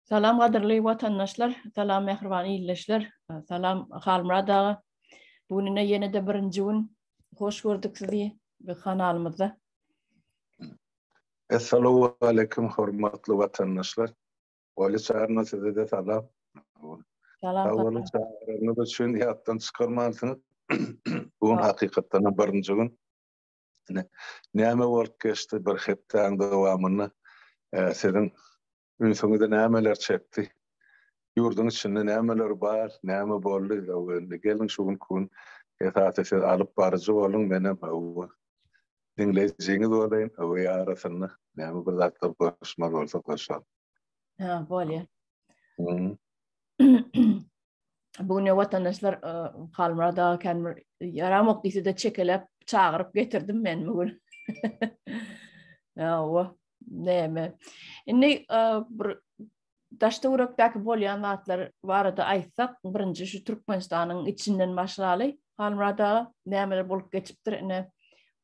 Salam qadirli vatandaşlar, salam mehriban iyleşler, salam Halmura dağı. Bugün yine de birinci gün hoş gördük sizi bu kanalımızda. Esselamu aleyküm hürmetli vatandaşlar. Vali çağırına size de salam. Salam. Vali çağırını da için yattan çıkarmalısınız. Bugün hakikaten birinci gün. Näme bolup geçti bir hepten devamını sizin ünsünüzde nämeler çekti. Yurdun içinde nämeler bar, näme boldy. Gelin şu gün esasy alıp barıcı bolun benim o dinleyiciğiniz olayım. O arasında näme bir zatlar koşmak olsa koşalım. Ha, böyle. Bugün vatandaşlar Halmura dağı kendim yaramak diyse de çekelep çağırıp getirdim ben bugün. Ya o näme. Inni daşta Urak'taki bolyan atlar varada aytsak, birinci şu Türkmenistan'ın içinden başlaly. Halmura dağı nämeler bolup geçipdir.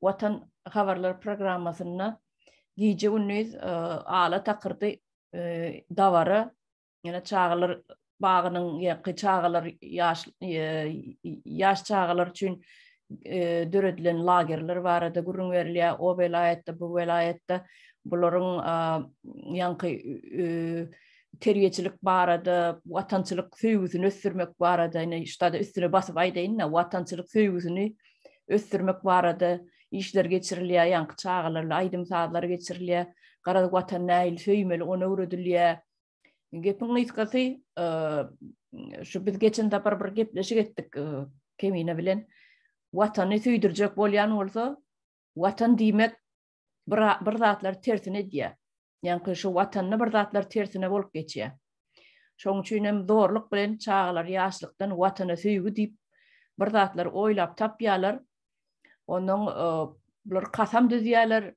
Vatan haberler programmasına gece gündüz ala takırdı davara yana çağılar bağının yakı çağılar yaş çağılar için döredilen lagerler var da gurun veriliyor o velayette bu velayette bunların yankı teriyecilik barada vatançılık süygüsünü östürmek barada işte üstüne basıp aydayın vatançılık süygüsünü östürmek barada işler geçiriliyor, yankı çağılarla, aydım saatları geçiriliyor, Karadık vatan näil söýmeli, ona uğradılıyor. Gepin ýytkasy, şu biz geçen tapar bir gepleşik etdik kemine bilen. Watany süýdirjek bolýan bolsa, watan diýmek bir zatlar tersine diýär. Ýani şu watanyny bir zatlar tersine bolup geçýär. Şoň üçin hem zorluk bilen çağılar ýaşlykdan watana süýgü diýip bir zatlar oýlap tapýarlar. Onun bular kasam düzýärler,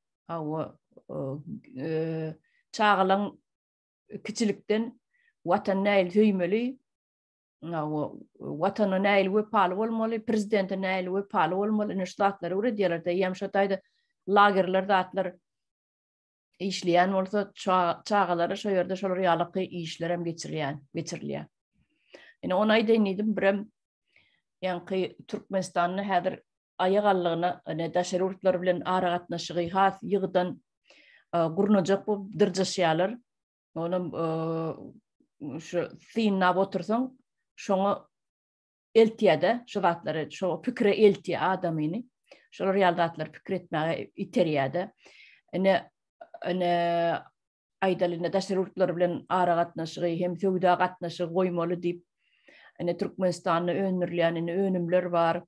çağılan kiçilikden watan näil söýmeli, watana näil we paly bolmaly, prezidente näil we paly bolmaly, nişlatlar öwredýärler-de ýemşataýda lagerler zatlar işleýän bolsa çağılara şo ýerde şolar ýalyky işler hem geçirilýär. Ona aýdynydım birem ýanky Türkmenistanyny häzir ayagallygyna daşary urtlar bilen ara gatnaşygy has ýygdan gurnajak bu dyrjaşýarlar. Onu şu sinna otursaň şoňa eltiýär-de şu zatlary, şu pikre eltiýär adamyny. Şolar ýaldatlar pikir etmäge iterýär-de. Aýdalyna daşary urtlar bilen ara gatnaşygy hem söwda gatnaşygy goýmaly diýip Türkmenistanyny öňürleýän önümler bar.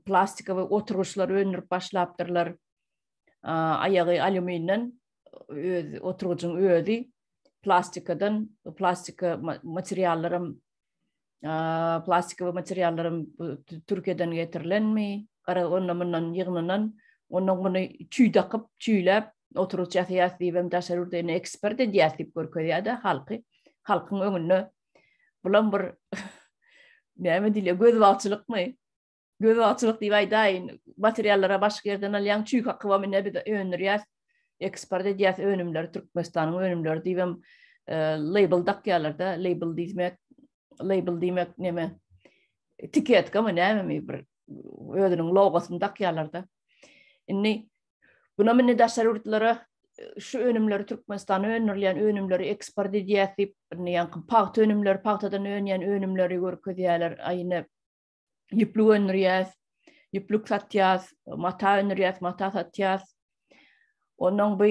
Plastika ve oturuşlar önürüp başlapdırlar. Ayağı alüminyumdan oturucun özi plastikadan plastika materyallarım Türkiye'den getirilenmi? Kara onundan yığınınan onun bunu çüylep oturucu yasayas diyem daşarurda ekspert ediyasip görköyade halkın önüne bulan bir näme diýilýär gözbaçylyk mı? Gözbaçylyk diýip aýdaýyn. Materiallara başga ýerden alýan çüýk haqqy we mene bir önürýär. Ekspert edýäs önümler Türkmenistanyň önümleri diýem label dakýarlarda, label diýmek näme? Etiketka mı näme bir özüniň logosyny dakýarlarda. Inni buna mene daşary urtlara şu önümleri Türkmenistanyň önürleýän önümleri ekspert edýäsip, ýani paýta önümleri, paýtadan önýän önümleri görkezýärler. Aýyna ýüplük önürýär, ýüplük satýar, mata önürýär, mata satýar. Onun bu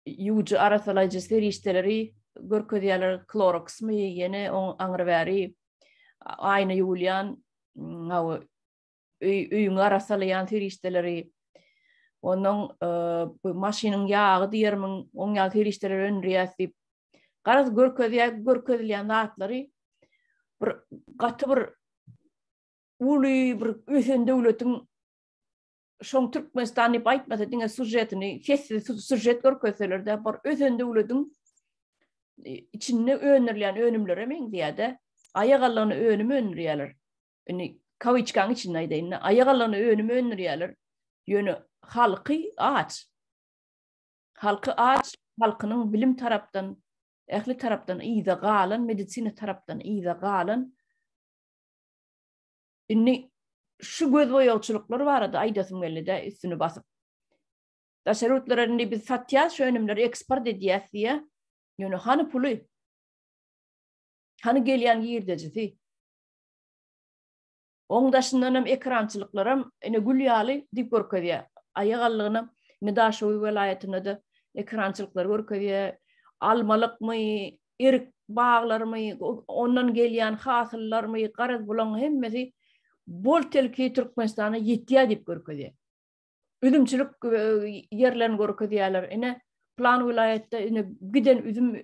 ýuwjy arasalaýjy serişdeleri görkezýärler, Clorox my ýene aňyr bäri aýna ýuwulýan öýüň arasalaýan serişdeleri. Onun bu maşynyň ýagy diýermiň, oň ýaly serişdeleri önürýär. Garaz görkezilýän zatlary bir gaty bir uly bir ösen döwletiň şoň Türkmenistany aýtmasa diňe sujetini, kessi sujet görkezseler-de bir ösen döwletiň içinde önürleýän önümlere meň diýär-de ayagalyny önümi önürýärler. Kawiçkaň içinde aýdaýyn, ayagalyny önümi önürýärler. Ýöne halky aç. Halky aç, halkynyň bilim tarapdan Ehli tarapdan iyide galan, medisina tarapdan iyide galan. Inni şu göz boyalçılıklar var da aydasın mellide üstünü basıp. Taşerutlarını biz satyaz şu önümleri eksport ediyaz diye. Yani hanı pulu. Hanı geliyen yirdecisi. Ondaşındanım ekrançılıklarım ene gülyalı dip görkediye. Ayağallığına ne daşoy velayetine de ekrançılıklar görkediye. Almalık mı, erik bağlar mı, ondan geliyen hasıllar mı, qarız bulan hemmesi bol telki Türkmenistan'a yettiya dip görkediye. Üdümçülük yerlerini görkediyeler. Ene plan vilayette ene giden üdüm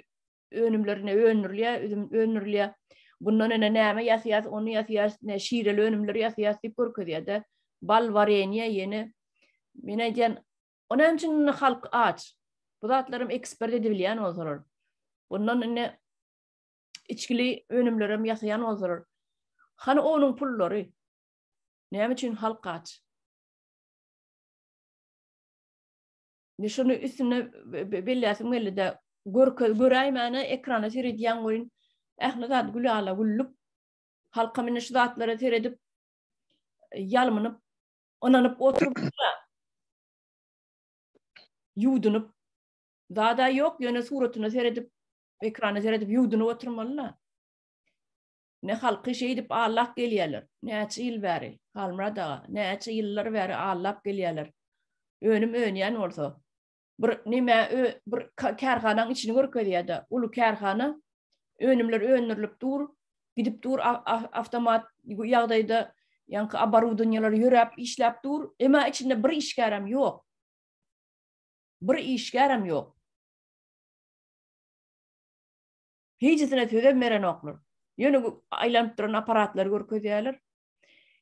önümlerine önürlüye. Bundan ene näme ýasýas, onu ýasýas, ne şiireli önümleri ýasýas diýip görkezýär. Bal wareniýe ýene. Mene diýen, onem üçin halk aç. Bu zatlarym ekspert edibilýän bolsalar. Bundan ene içkili önümlerim ýasýan bolsalar. Hany onuň pullary. Näme üçin halk aç? Ne şunu üstüne belläsim geldi göräýmäne ekrana seredýän goýun. Ähli gülala güllük halka mine şu zatlara teredip yalmınıp onanıp oturup yudunup daha yok yöne suratına seredip ekrana seredip yudunup oturmalılar. Ne halkı şey edip Allah gelýärler. Näçe ýyl bäri halmrada näçe ýyllar bäri Allah gelýärler. Önüm önýän bolsa bir nime bir kärhanaň içini görkezýärdi. Ulu kärhana önümler önürlüp dur, gidip dur avtomat ýagdaýda ýanky abarudunyalar ýörep işläp dur, ema içinde bir işgärem ýok. Bir işgärem ýok. Hiçsine tödep meren oklar. Ýöne aýlanyp duran aparatlar görkezýärler.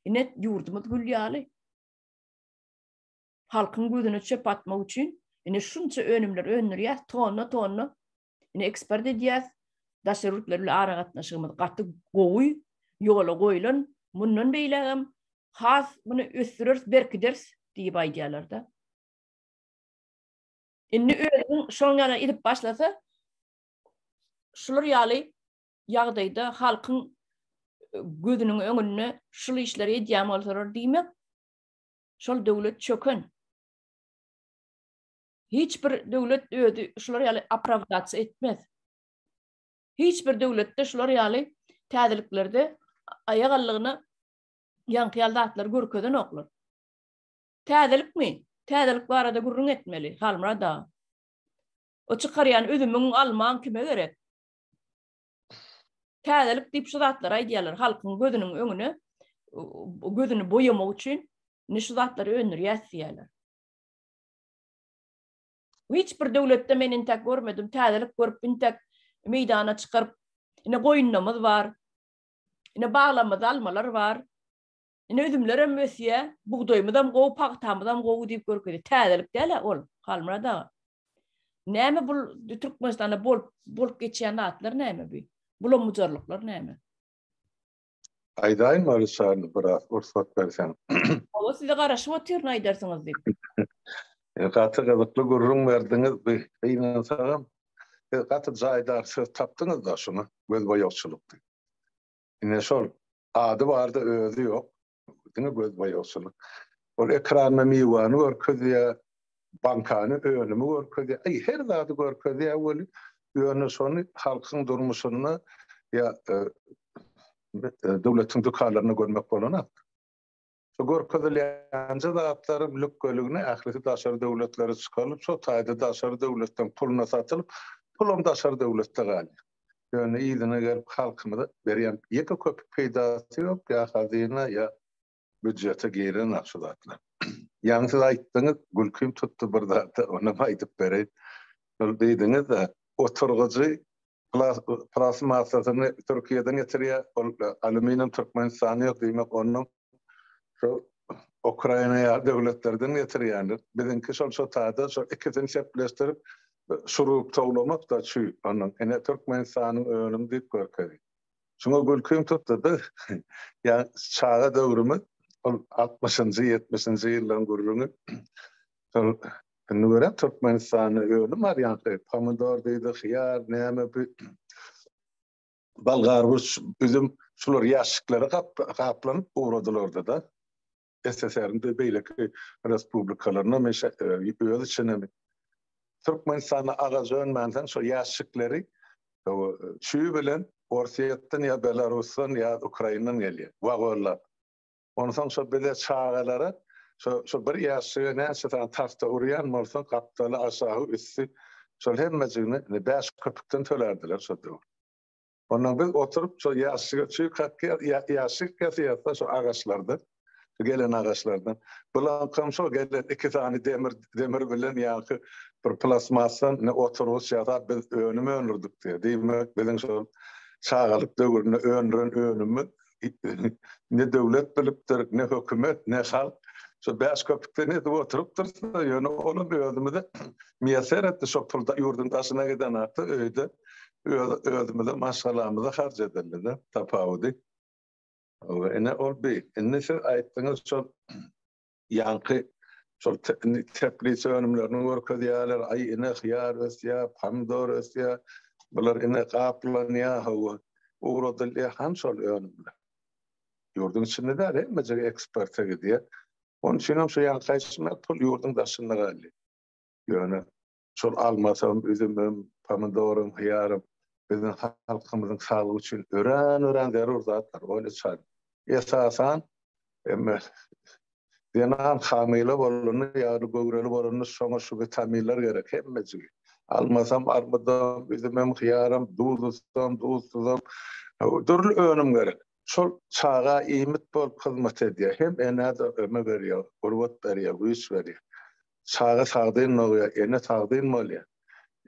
Ine ýurdumyz gülýäli. Halkyň gözüne çöp atmak üçin ine şunça önümler önürýär, tonna. Ine ekspert edýär. Daşerutlarla ara gatnaşygymyz gaty gowy ýola goýulan mundan beýlegem has bunu ösdürür berkiders diýip aýdýarlar da. Inni özüň şoňana edip başlasa şular ýaly ýagdaýda halkyň gözüniň öňüne şul işleri edýän bolsalar diýmek şol döwlet çöken. Hiç bir döwlet özü şular ýaly apravdasiýa etmez. Hiçbir döwletde şular ýaly täzeliklerde aýagallygyny ýankyaldatlar görkeden oklar. Täzelikmi? Täzelik barada gurrun etmeli, halmrada. O çykarýan özümiň alman kime gerek? Täzelik diýip şu zatlar aýdýarlar, halkyň gözüniň öňüne gözüni boýamak üçin ne şu zatlary önürýärler. Hiçbir döwletde men intek görmedim, täzelik görüp intek meydana çıkarıp ine goýunnamyz bar. Ine bağlamyz almalar var. Ine üzümlerem ösýe, buğdaýymyzam gowy, paýtamyzam gowy diýip görkezýär. Täzelik däl ol, halmrada. Näme bul Türkmenistanda bolup geçýän atlar näme bu? Bular mujarlyklar näme? Aýdaýyn Marşany biraz ursat bersen. O size garaşyp otyrny aýdarsyňyz diýip. Gaty gyzykly gurrun berdiňiz, beýnansagam gaty jaýdar söz tapdyňyz da şunu, göz boýagçylykdy. Ine şol ady barda özü ýok. Diňe göz boýagçylyk. Ol ekranma miwany görkezýär, bankany önümi görkezýär. Her zady görkezýär bolu ýöne şonu halkyň durmuşyny ýa döwletiň dukanlaryny görmek bolanat. Şu görkezilýän zatlaryň lükgölügine ähli daşary döwletleri çykalyp, şu taýda daşary döwletden puluna satylyp, pulum daşary döwletde galýar. Ýöne ýylyna gelip halkymyza berýän ýeke köpük peýdasy ýok, ýa hazina ýa büdjete giren akşatlar. Ýa-ni siz aýtdyňyz, gülküm tutdy bir zat, ona aýdyp berýän. Şol diýdiňiz da, oturgyjy plasmasasyny Türkiýeden getirýär, aluminium Türkmenistany ýok diýmek onuň şu Ukraina döwletlerden getirýändir. Bizinki şol taýda şu ikisini sepleşdirip şurup tawlamak da şu onuň ene Türkmenistanyň önüm diýip görkezýär. Şoňa gülküm tutdy. Ýa çağa döwrümi 60-njy 70-nji ýyllaryň gurrunu şol Bunu gören Türkmenistan'ı önüm var yani. Pomidor deydi, hıyar, neyme bir balgar üzüm şular yaşıkları kaplanıp uğradılar da. SSR'nin de beyleki respublikalarına öz içine Türkmenistan'a ağacı önmenden şu yaşıkları şu bilen Orsiyetten ya Belarus'tan ya Ukrayna'dan geliyor. Vagorlar. Ondan sonra böyle çağaları şu bir yaşığı neyse tarafta uğrayan morsan kaptalı aşağı üstü şu hemmecini beş köpükten tölerdiler şu diyor. Ondan biz oturup şu yaşığı yaşık kesiyatla şu ağaçlarda gelen ağaçlardan. Bulan komşu gelen iki tane demir bilen yankı bir plasmastan ne oturmuş ya da biz önümü önürdük diye. Değil mi? Bizim şu çağalık dögürünü önümü ne devlet bilipdir, ne hükümet, ne halk. Şu beş köpükte ne de oturup dursa yani onun özümü de miyeser etti. Şu pulda yurdun taşına giden artı öyle özümü de maşalahımı da harc edildi. Tapavudi. Ene ol bir. Ene siz ayttınız şu yankı şu tepliği önümlerini orkadiyalar. Ay ene hıyar ösya, pomidor ösya. Bunlar ene kaplan ya hava. Uğradı ya han sol önümle. Yurdun içinde de mesela eksperte gidiyor. Onun için hem şu yankı pul yurdun taşına geldi. Yani şu almasam üzümüm, pomidorum, hıyarım bizim halkımızın sağlığı için ören zarur zatlar öyle çar. Esasen denan hamile bolunu ya gögreli bolunu şoma şu vitaminler gerek hemmeci. Almasam armudan üzümüm, hıyarım, duzsuzum dürlü önüm gerek. Şol çağa iyimit bol hizmet ediyor. Hem enada öme veriyor, gurbat veriyor, güç veriyor. Çağa sağdığın oluyor, ene sağdığın oluyor.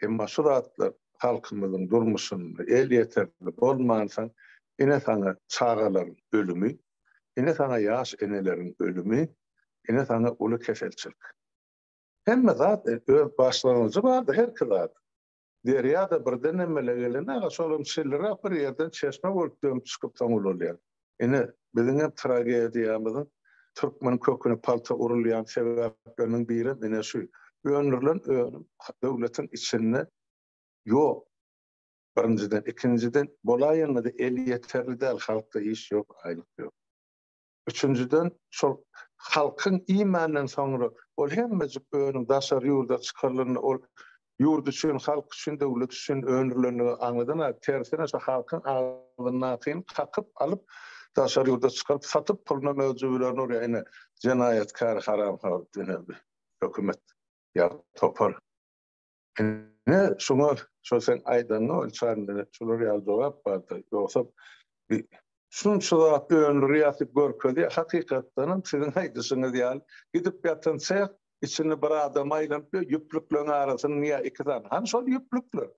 Emma şu rahatlar halkımızın durmuşunu el yeterli olmansan yine sana çağaların ölümü, yine sana yaş enelerin ölümü, yine sana ulu kefelçilik. Hem zaten öz başlanıcı vardı her kıladı. Derya da bir denemelerine solum şillere bir yerden çeşme olup dönüp çıkıp tamul oluyor. Yine bizim hep tragediyamızın Türkmen kökünü palta urulayan sebeplerinin biri yine şu. Önürlen devletin içine yok. Birinciden, ikinciden bolayınla da el yeterli değil, halkta iş yok, aylık yok. Üçüncüden, şu halkın imanından sonra ol hemmecik önüm daşar yurda çıkarlarını ol yurt için, halk için, devlet için önürlerini anladın. Tersine şu halkın ağzından kakıp alıp daşar yurda çıkarıp satıp puluna mevzularını oraya yine cenayetkar, haram hükümet ya topar. Ne şunu sen aydanı ölçerinde şuları ya cevap vardı. Yoksa bir şun cevap riyasip görkedi hakikaten sizin haydısınız yani gidip yatınsa içine bir adam aylanıp yüplüklerin arasını niye iki tane han sol yüplükler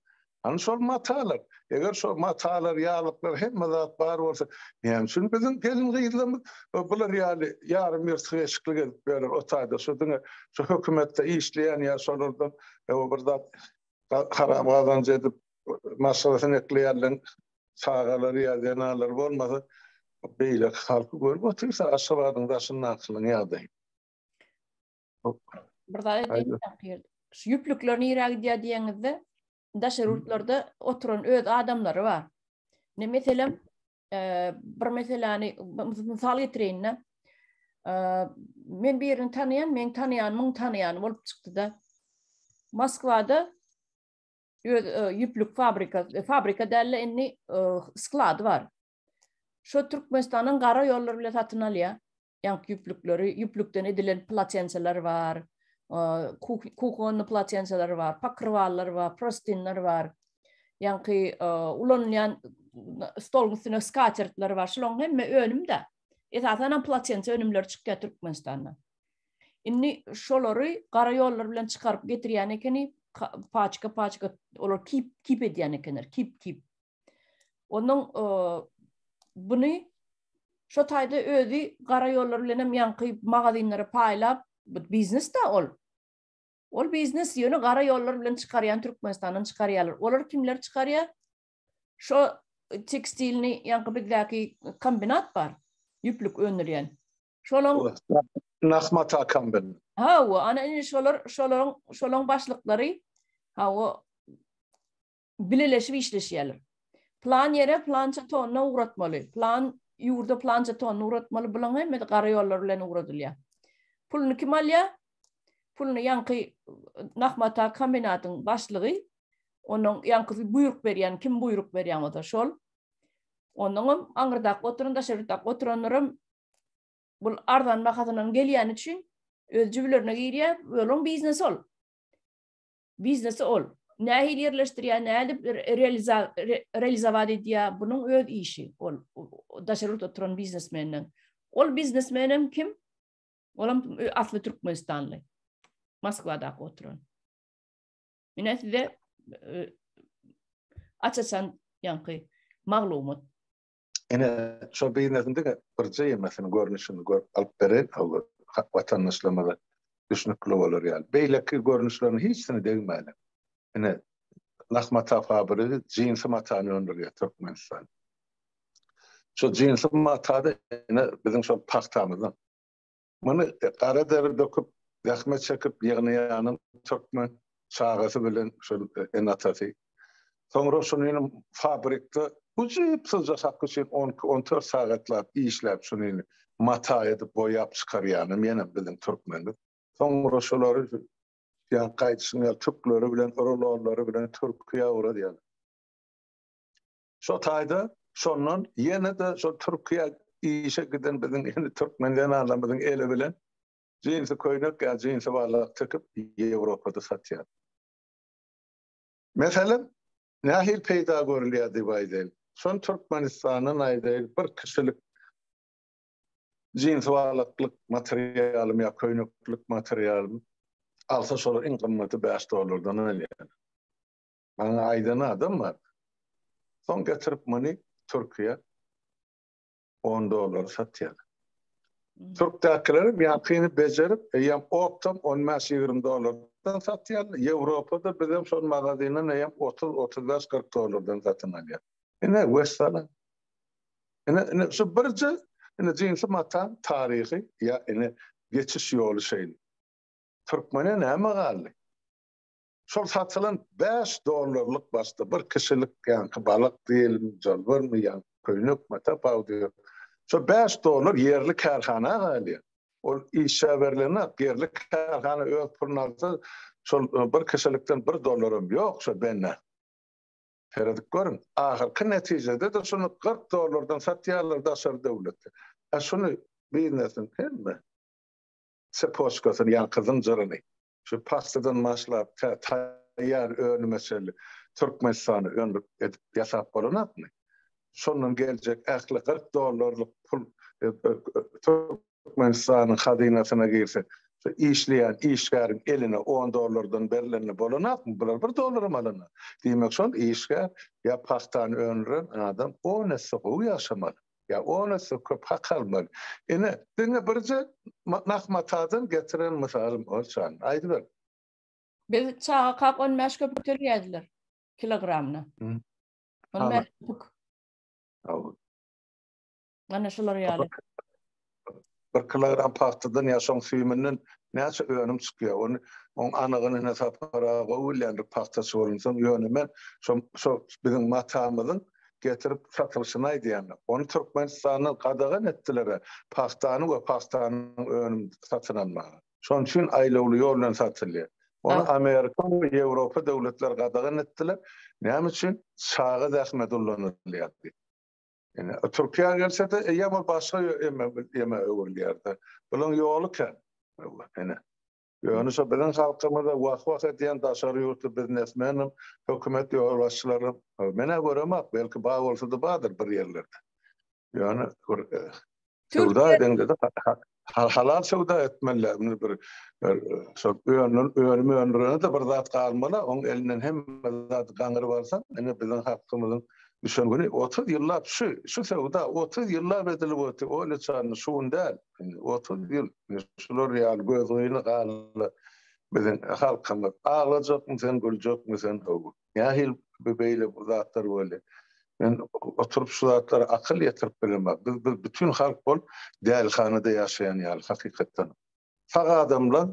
han sol matalar eğer şu matalar yağlıklar hem mazat var olsa yani şun bizim gelin gıyılamız bunlar yani yarım yırtıklı gelip böyle otayda şu hükümette işleyen ya sonradan burada haram kazancı edip masrafını ekleyenlerin sağaları ya denaları olmasa beyle halkı görüp otursa aşağıdın taşının aklını yağdayım. Burada edeyim. Şu yüplüklerini irak diyenizde daşar yurtlarda oturan öz adamları var. Ne mesela bir mesela misal getireyim ne men bir yerini tanıyan, men tanıyan olup çıktı da Moskva'da yüplük fabrika derle enni sklad var. Şu Türkmenistan'ın kara yolları bile satın alıyor. Yank yüplükten edilen platensalar var. Kukonlu platensalar var. Pakrıvallar var. Prostinler var. Yankı ulanlayan stolun üstüne skatertler var. Şulon hemme önümde. Zaten platensa önümler çıkıyor Türkmenistan'dan. İnni şolları kara yolları bile çıkarıp getiriyen ekeni paçka olur kip ediyen ekenler. Kip. Onun bunu şu tayda ödü kara yollarıyla yankı magazinleri paylap biznes de ol. Ol biznes yönü kara yollarıyla çıkarıyan Türkmenistan'dan çıkarıyorlar. Onlar kimler çıkarıyor? Şu tekstilini yankı bizdeki kombinat var. Yüplük öneriyen. Şolong Nahmata kamben. ha o ana ini şolong başlıkları ha o bileleşip işleşiyorlar. Plan yere plança tonuna uğratmalı. Plan yurda plança tonuna uğratmalı. Bulan hem de karayollar bilen uğradılıyor. Pulunu kim alıyor? Pulunu yankı Nahmata kombinatın başlığı. Onun yankı buyruk veriyen, kim buyruk veriyen o da şol. Onun angırdak oturun da şeritak oturanlarım bu ardan makatının geliyen için özcübülerine giriyor. Böyle biznes ol. Biznesi ol. Nehil yerleştiriyor, nehil realizavat ediyor. Bunun öz işi. Daşarut oturan biznesmenin. Ol biznesmenim kim? Olam aslı Türkmenistanlı. Moskva'da oturan. Yine de açasan yankı mağlumat. Yine şu biznesinde bir şey mesela görünüşünü alıp verir. Vatandaşlamada düşünüklü olur yani. Beyleki görünüşlerini hiçsini değmeli. Yine Nahmata fabriki cinsi matanı öndürüyor Türkmenistan. Şu cinsi matada yine bizim şu paktamızdan. Bunu Karadere döküp, yakma çekip yığınayanın Türkmen çağısı bilen şu enatası. Sonra şunu fabrikte ucuyupsuzca hakkı için 14 saatler işlep şunu mata edip boyap çıkarıyanım yine bizim Türkmenlik. Sonra şuları yani kayıtsın Türkleri bilen, Oralarları bilen Türkiye uğradı yani. Şu tayda sonun yine de şu Türkiye işe giden bizim yine Türkmenlerin anlamının ele bilen cinsi koynak ya cinsi varlık tıkıp Avrupa'da satıyor. Mesela nahil peyda görülüyor dibaydı. Son Türkmenistan'ın ayda bir kişilik cinsi varlıklık materyalım ya koynaklık materyalım alsa sonra en kıymeti $5'dan öyle yani. Bana aydana adam var. Son getirip bunu Türkiye $10 satıyor. Türk'takilerim yakını becerip yam optum $15-20'dan satıyor. Avrupa'da bizim son magazinden yam $30-35-40'dan satın alıyor. Yine West'ten. Yine şu birce yine cinsi matan tarihi ya yine geçiş yolu şeyin. Türkmen'e ne magalli? Şol satılan $5'lık bastı. Bir kişilik yani balık değil, calvar mı yani köynük mü tapav diyor. Şu $5 yerli karhana galiyor. O işe verilen yerli karhana öz pırnalsa şol bir kişilikten $1 yok şu benne. Ferdik görün. Ahırkı neticede de şunu $40'dan satıyorlar da aşırı devlette. Şunu bilmesin değil mi? Sepoşkasını yani kızın cırını. Şu pastadan başlayıp tayyar önü mesele Türkmenistan'ı önlük edip yasap olunat mı? Sonun gelecek ehli $40'lık pul Türkmenistan'ın hazinasına girse işleyen işgârin eline $10'dan verilenini bolunat mı? Bular $1 mı alınır? Demek son işgâr ya pastan önüren adam o nesli o yaşamalı. Ya o nesli köp hak almalı. Yine dinle birce Nahmatadan getiren misalim olsan. Aydı ver. Biz çağa kap 15 köpük törüyediler. Kilogramına. 15 köpük. Ana şular yani. Bir kilogram pastadan yaşam suyumunun näçe önüm çıkıyor. Onun anağını ne sapara ulandık pastası olunsun yönümen şu bizim matamızın getirip satılışına diyen. Onu Türkmenistan'ın qadağan ettiler. Pastanı ve pastanın önüm satın alma. Şonun için aylığı yolla satılıyor. Onu Amerika ve Avrupa devletler qadağan ettiler. Ne için? Sağı zahmetullanılıyor. Yani Türkiye gelse de yama başka yeme öğürlerde. Bunun yolu kan. Yani yönüse bizim halkımızda vah ediyen daşarı yurtu biznesmenim, hükümet yolbaşçılarım. Mene göremek belki bağ olsa da bağdır bir yerlerde. Yani sevda edende de halal sevda etmeliler. Önümü öndürene de bir zat kalmalı. Onun elinden hem zat kanırı varsa bizim hakkımızın düşen günü 30 yıllar şu sevda 30 yıllar bedeli oldu. Öyle çağırın şuun değil. 30 yıl şular real gözüyle kaldı. Bizim halkımız ağlayacak mı sen, gülecek mi sen? Yahil bebeyle bu zatlar böyle. Ben oturup şu zatlara akıl yetirip bilemem. Biz bütün halk bol dälhanada yaşayan ýaly hakykatdan. Sağ adamlar,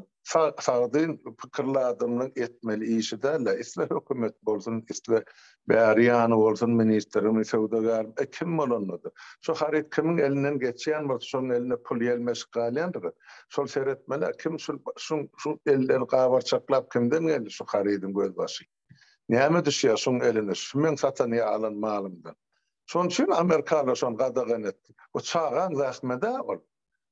sağdyn pikirli adamlar etmeli işi däl. Isle hökümet bolsun, isle bäriýany bolsun, ministrimi, sowdagar, kim bolandy. Şu harit kimin elinden geçýän bolsa, şonuň eline pul gelmez galýandyr. Şol seretmeli kim şu elden gabar çaklap kimden geldi şu haridin göz başı. Näme düşýär şoň eline? Şumen satan ýa alan malymdan. Şoň üçin Amerikalar şoň gadagan etdi. O çağan zahmeda ol.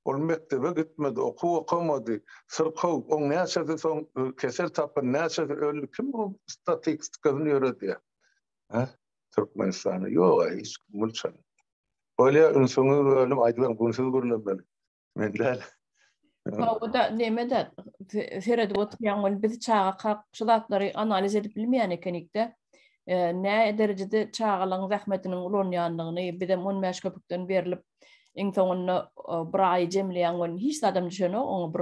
Ol mektebe gitmedi, okumady, sırkaw, oň näçe soň kesel tapy, näçe öldü kim bu statistikasyny öğredi. Ha? Türkmenistany ýok, hiç mulçan. Böyle insanyň ölüm aýdylan bunsuz görülen men däl. O da nemede Ferhat oturyan biz çağa kakşılatlary analiz edip bilmeýän ekenikde ne derecede çağalan zahmetinin ulanýanlygyny bir de 15 köpükden berilip iň soňunda bir aý jemleýän hiç adam düşeni oňa bir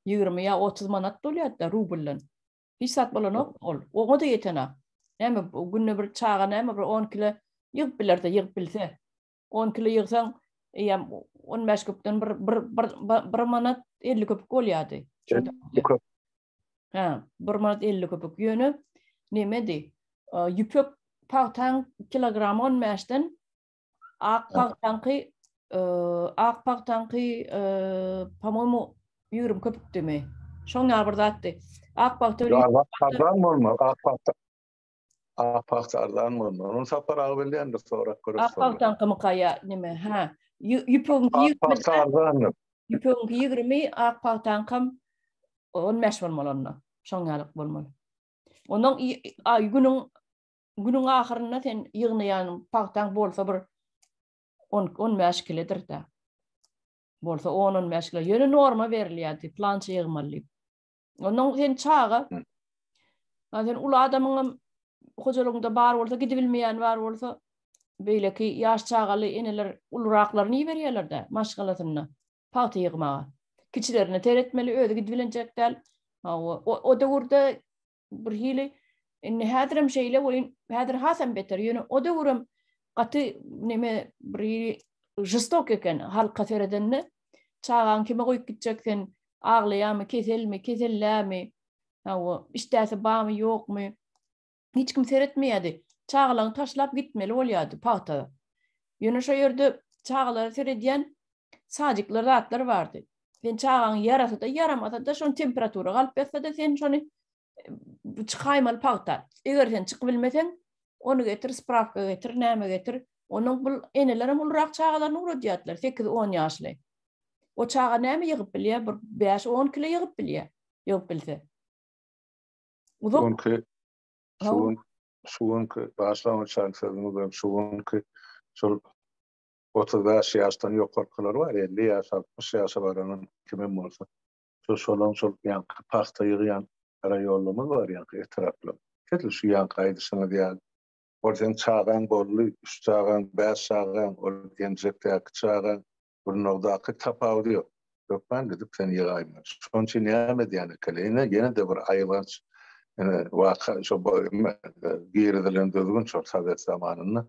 20 ýa 30 manat dolýar rublen. Hiç sat bolanok ol. O da ýetene. Näme bu günne bir çağa näme bir 10 kilo ýygyp bilerde ýygyp bilse 10 kilo ýygsaň 15 köpükden bir manat 50 köpük bolýardy. Ha, 1 manat 50 köpük ýöne nemedi? Ýüpek paýtaň kilogram 15-den ak paýtaňky pa-moýmy 20 köpük deme. Şoňa bir zatdy. Ak paýtaň bolmaz, ak paýtaň bolmaz. Onu sapar bilýändir sonra görüp. Ak paýtaňky mykaya neme? Ha, ýüpek 20, ak paýtaňkym 15 bolmaly. Şoňalyk bolmaly. Onuň günüň ahyrynda sen ýygnaýan paýtaň bolsa bir 10 kilodir da. Bolsa 10-15 kilo. Ýöne norma berilýärdi, plança ýygmaly. Onuň sen çağa, sen ula adamyň hojalygynda bar bolsa, gidip bilmeýän bar bolsa, beýleki ýaş çağaly eneler uluraklaryny berýärler da, maşgalatyny, paýta ýygmaga. Kiçilerini teretmeli, öýde gidip bilenjek däl. O döwürde bir hili häzirim şeýle bolýan, häzir hasam beter. Ýöne o döwürüm gaty neme bir jistok eken halka seredenne çağan kime goýup gitjek sen aglaýarmy, keselmi, kesellämi? Işdäse barmy, ýokmy? Hiç kim seretmeýärdi. Çağlaryny taşlap gitmeli bolýardy paýta. Ýöne şo ýerde çağlary seredýän sajyklar zatlar bardy. Sen çağan yarasa da yaramasa da şoň temperatura galyp ýatsa da sen şonu çykaýmaly paýta. Eger sen çykyp bilmeseň, onu getir, spravka getir, näme getir. Onuň bu enelerim ulrak çağalaryny uradýatlar, 8-10 ýaşly. O çağa näme ýygyp bilýär? Bir 5-10 kilo ýygyp bilýär. Ýok bilse. Şuňky başlangıç şanslarını ben şuňky şol 35 ýaşdan ýokarkylar bar, 50 ýaş, 60 ýaşa baranın kimem bolsa. Şol ýanky paxta ýygýan raýonlamy bar ýanky etraply. Ketli şu ýanky aýdysyna diýär. Ordan çağan bolly, üç çağan, 5 çağan, ordan jekdäki çağan, burnawdaky tapawdy ýok. Ýok ben dedim sen ýygaýma. Şoň üçin näme diýäne kelene gene de bir aýlanç waka şo girdilen düzgün şol Sowet zamanyny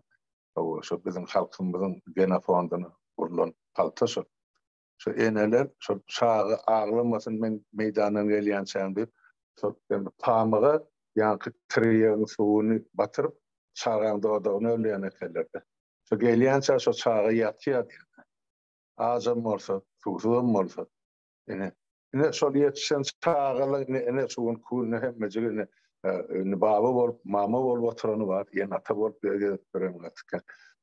şo bizim halkymyzyň genofondyny urulan palta şo eneler şo çağı aglamasyn men meýdana gelýän çaň diýip şo pamyga ýanky triýaň suwuny batyryp çağanda onu ölýän ekelerde. Şo gelýän çaň şo çağı ýatýar. Azam bolsa, suwsuzam bolsa. Ene şol ýetişen çağalar ene suwun kuny hemmejigine baba bolup, mama bolup oturany bar, ýene ata bolup beremgatken.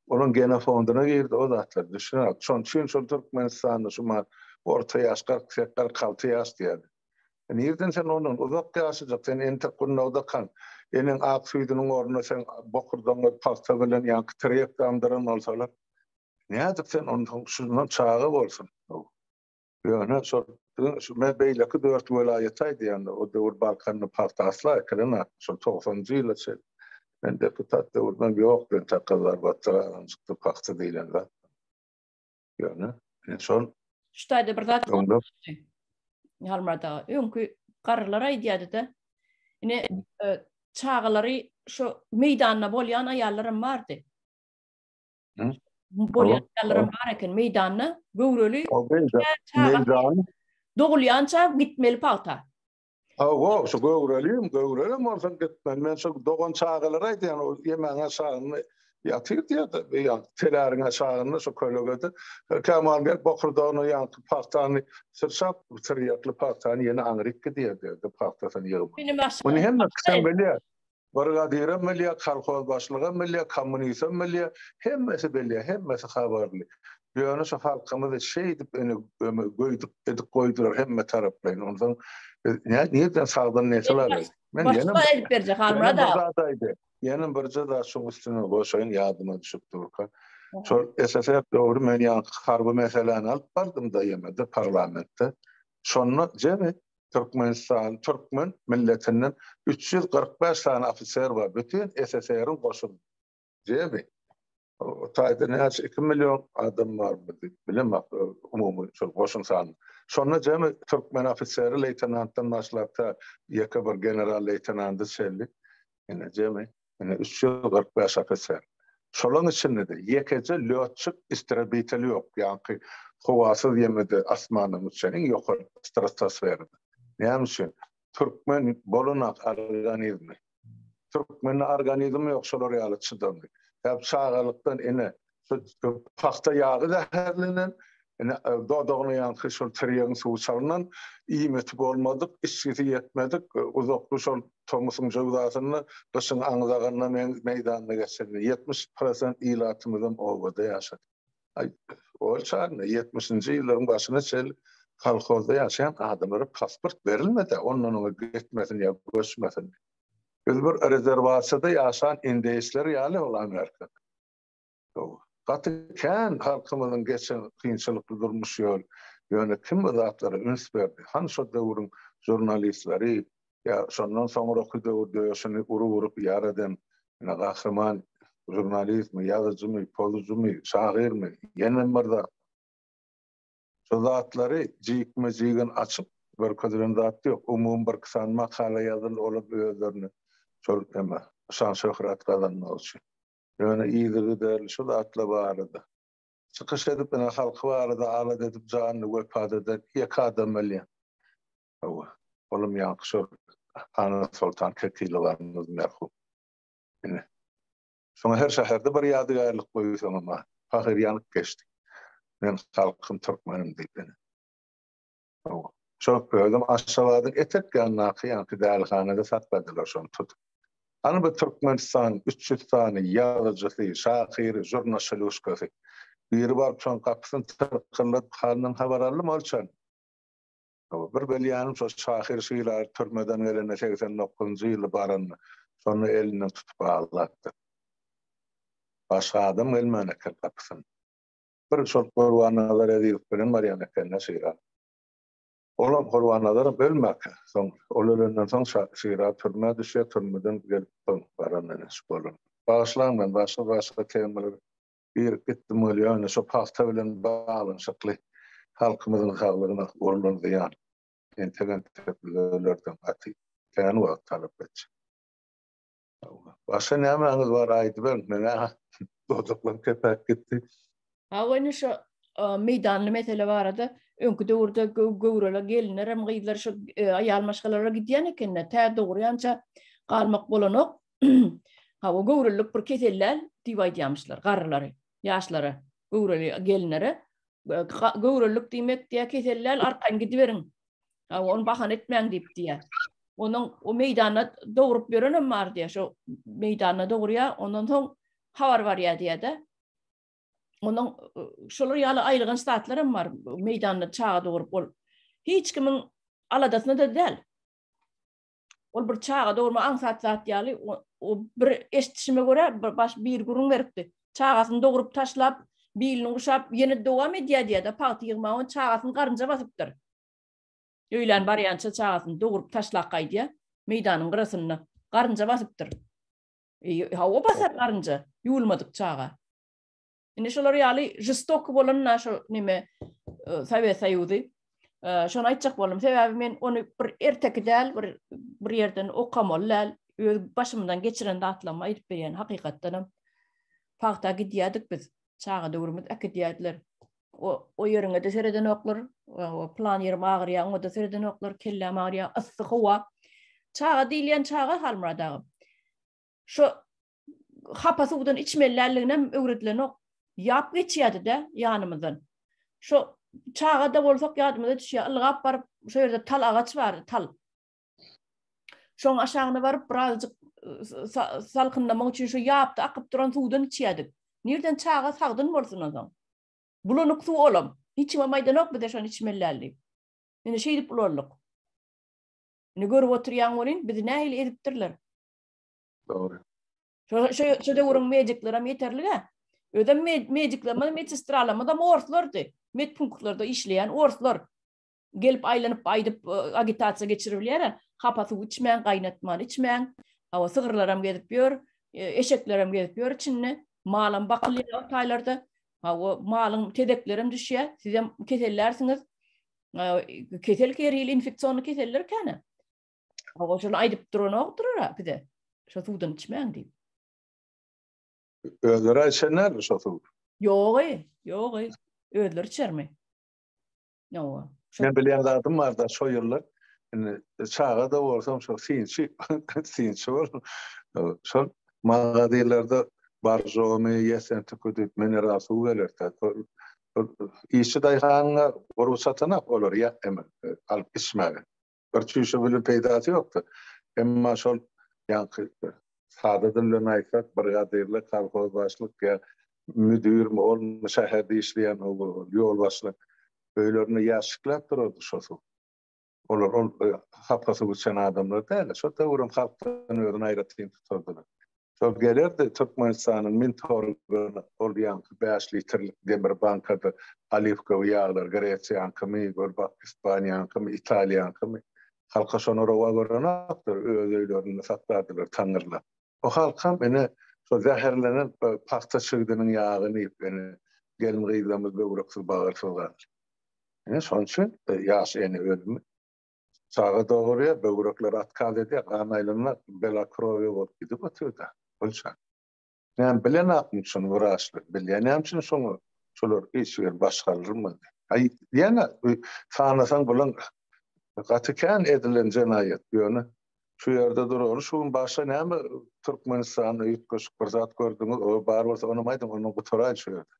Onun genofondyna girdi o zatlar. Düşünür. Şoň üçin şol Türkmenistanda şu orta ýaş 46 ýaş diýär. Nerden sen onun uzak ýaşajak, sen ente gunnawda kan. Enin ak suýdynyň ornuna sen bokurdan pasta bilen ýanky trek damdyran bolsalar. Näde sen onun şundan çağı bolsun. Ýöne şol men beýleki 4 welaýat aýdy ýa-da o döwür Balkanyny partasla eklenä şol 90-njy ýylda men deputat döwürden ýok ben takazlar batýan çykdy paxta diýilen. Ýöne şol ştaýda bir zat Halmarda öňkü garrylar aýdýardy-da. Ine çağlary şo meýdanda bolýan aýallarym bardy. Bolyanlarım var eken meydanına göwreli Meydan. doğulyança gitmeli palta. Wow, şu göwrelim olsan gitmen. Men şu doğan çağalar aydı yani o yemeğe çağını yatır diye de ya telarına çağını şu köylögede Kemal gel Bakırdağ'ın yankı partanı sırşap tırıyaklı partanı yeni Amerika diye de partasını yığım. Bunu hem sen belli Varga diýerim milliýet kalkol başlygy, milliýet kommunism, milliýet hemmesi belli, hemmesi habarly. Ýöne şu halkymyzy şey edip goýdup edip goýdular hemme taraplaryň. Ondan niýeden sagdan näçeler? Men ýene edip berje halmara da. Ýene birje da şu üstüne goşaýyn ýadyma düşüp durka. Şol SSR döwrü men ýa harby meseleni alyp bardym da ýemede parlamentde. Şonu jeme Türkmen milletinden 345 tane ofisier var. Bütün SSR'ın koşulu. Cebi. O tayda ne 2 milyon adam var. Bilemem umumi koşun sanı. Sonra cemi Türkmen ofisieri leytenanttan başlapta yaka bir general leytenantı selli. Yine cemi 345 ofisier. Şolun içinde de yekece lötçük istrabiteli yok. Yani kovasız yemedi asmanın uçenin yok stratosferinde. Näme Türkmen bolunak organizmi. Türkmen organizmi yok şolar ýaly çydandy. Hep çağalykdan ene paxta ýagy da herlenen ene dodogyny ýanky şol triýan suw çalynan iýmeti bolmadyk, işgisi ýetmedik. Uzakly şol Tomusyň jogdasyny gyşyň aňzaganda meýdanyna geçirdi. 70% ilatymyzdan owada ýaşady. Ol çağında 70-nji ýyllaryň başyna çel kalkozda yaşayan adamlara pasport verilmedi. Ondan ona gitmesin ya göçmesin. Biz bir rezervasyada yaşayan indeysler ýaly ol Amerika. Gatyken halkymyzyň geçen kynçylykly durmuş ýol ýöne kim bu zatlara üns berdi? Han şu döwrüň jurnalistleri ya şondan soňra döwürde ýaşany urup ýaradan gahryman jurnalistmi, ýazyjymy, pozumy, şahyrmy, ýene birde zatları jigen açıp bir kadርን zatı yok. Umum bir kısan makale yazılı olup özlerini şol ema şan şöhret kazanmak için. Yani iyiliği değerli şu zatla barada. Çıkış edip bana halkı barada ağlat edip canını vefat eder. Yekada milyon. Oğlum yankı şu Ana Sultan Kekilovarımız merhum. Yani sonra her şehirde bir yadigarlık koyuyorsun ama fakir yanık geçti. Men halkym Türkmenim diýdi. Çok gördüm aşağıdan etek ýannaky ýanky dälhanada satmadylar şonu tutup. Ana bu Türkmenistan 300 tane ýazyjy, şahyry, jurnalistler biri barıp şon kapysyny tırkyllap halyndan habar aldy bolçan. Bir belýanym şu şahyr şeýler türmeden gelene 89-njy ýyly barany şonu elinden tutup aldatdy. Başga adam gelmene kapysyny. Bir şol gorwanalar edip bilen Mariana Kenna şeýra. Olam gorwanalar bölmek. Soň olardan soň şeýra türme düşe türmeden gelip baranyny şolun. Başlanman başga temalar bir gitdi milyon şu paxta bilen bağlanşykly halkymyzyň haglygyna urulýan ýan. Entegen tepkilerden aty. Kan wagt talap etdi. Başga näme var aýdyp mene doduklan kepek gitdi. Awany şu meydanly mesele barada öňkü döwürde göwrele gelinler hem gyýlar şu aýal maşgalara gidýän ekenler. Tä doguryança galmak bolanok. Ha o göwrelik bir keseller diýip aýdýamyşlar, garrylary, ýaşlary, göwreli gelinlere. Göwrelik diýmek diýe keseller arkaň gidiberiň. Ha onu bahan etmeň diýip diýär. Onun o meydana doğurup berenem var diye şu meydana doğruya ondan soň habar var ya diye de. Onun şolar ýaly aýlygyn statlarym var. Meydanda çağa doğurup ol. Hiç kimin aladasyna da däl. Ol bir çağa doğurma aňsat zat ýaly o bir eşitişime göre bir gurun beripdi. Çağasyny doğurup taşlap, biilini uşap, ýene dowam edýär diye de paty ýygmagy çağasyny garynja basypdyr. Öýlen barýança çağasyny doğurup taşlak gaýdy. Meydanyň gyrasyny garynja basypdyr. Hawa basar garynja, ýulmadyk çağa. Ine şolar ýaly jistok bolan şu nime Sovet Soýuzy. Şonu aýtjak boldum. Sebebi men onu bir ertekdäl bir ýerden okamollar, başymdan geçirende atlama aýdyp berýän hakykatdanam. Paxta gidýärdik biz. çağa döwürmüz akidiyatlar. O yerine de sereden oklar, o plan yerim ağrıyan, o da sereden oklar, kellem ağrıyan, ıssık hava. Çağa diýilýän çağa halmradagym. Şu hapasy budan içmellerliğine öwretilen ok yap geçýärdi de ýanymyzdan. Şu çağa da bolsak ýadymyza düşýär. Ilgap baryp şu ýerde tal agaç bar, tal. Şoň aşagyna baryp birazjyk salkynlamak üçin şu ýapdy akyp duran suwdan içýärdik. Nerden çağa sagdyn bolsun adam? Bulanyk suw olam. Hiç maýdan ok bide şonu içmellerli. Ine şeýdip bularlyk. Ne görüp oturýan bolyn bizi nähili edipdirler. Doğru. Şu da urun mediklerim yeterli. Ödem mediklerime metsistralamadan orslardy. Med punktlarda işleyen orslar. Gelip aylanyp aýdyp agitasiýa geçirilýär. Hapasy içmän, gaýnatman içmän. Hawa sygyrlaram gelip ýör, eşeklerim gelip ýör içinde. Malam bakylýar taýlarda. Hawa malyň tedeklerim düşýär. Sizem kesellersiňiz. Kesel kerili infeksiýonly keseller kene. Hawa şonu aýdyp duranokdyr bide. Şu suwdan içmän diýip. Özleri içenler şu suw. Ýok. Özleri içermi. Ýok. Men bilýän zatym bar da şo ýyllar. Çağa da bolsam şo sinçi bol. Şol magazylarda barjomy ýesen tüküdip mineral suw gelerdi. İşi daýhanyňa borup satanak olar ýa emel alyp içmäge. Bir çüşe bilen peýdasy ýokdy. Emma şol ýa sada dilen aýtsak brigadirler, kolhoz başlyk ýa müdür mi ol şäherde işleýän ýol başlyk öýlerini ýaşyklap durdy şosu. Olar hapasy geçen adamlar däl. Şo da urum halkdan öýren aýratyn tuturdylar. Şol gelerdi Türkmenistanyň mintorlugyna bolýan 5 litrlik demir bankada alifka ýağlar, Greçiýa kimi, Ispaniýa kimi, Italiýa kimi halka şonu rowa görenakdyr, öz öýlerini saklardylar taňyrlar. O halkam ene şo zäherlenen paxta çygdynyň ýagyny ýyp gelin gyzlamyz böwreksiz bagyrsyzlar. Şoň üçin ýaş ene ölümi çağa dogurya böwrekler atkaz edýär, ganaýlanlar belakrovy bolup gidip otyrdy. Bolsa. Men bilen apmy şonu wraşlyk bilýän üçin şonu şolar işler başgarylmady. Ýa-ni sanasaň bolan gatykän edilen jenaýat ýöne şu ýerde durar, şuň başa näme Türkmenistanyň ýetgeşik bir zat gördüňiz, o bar bolsa onu maýdym, onu guturaýyn şu ýerde.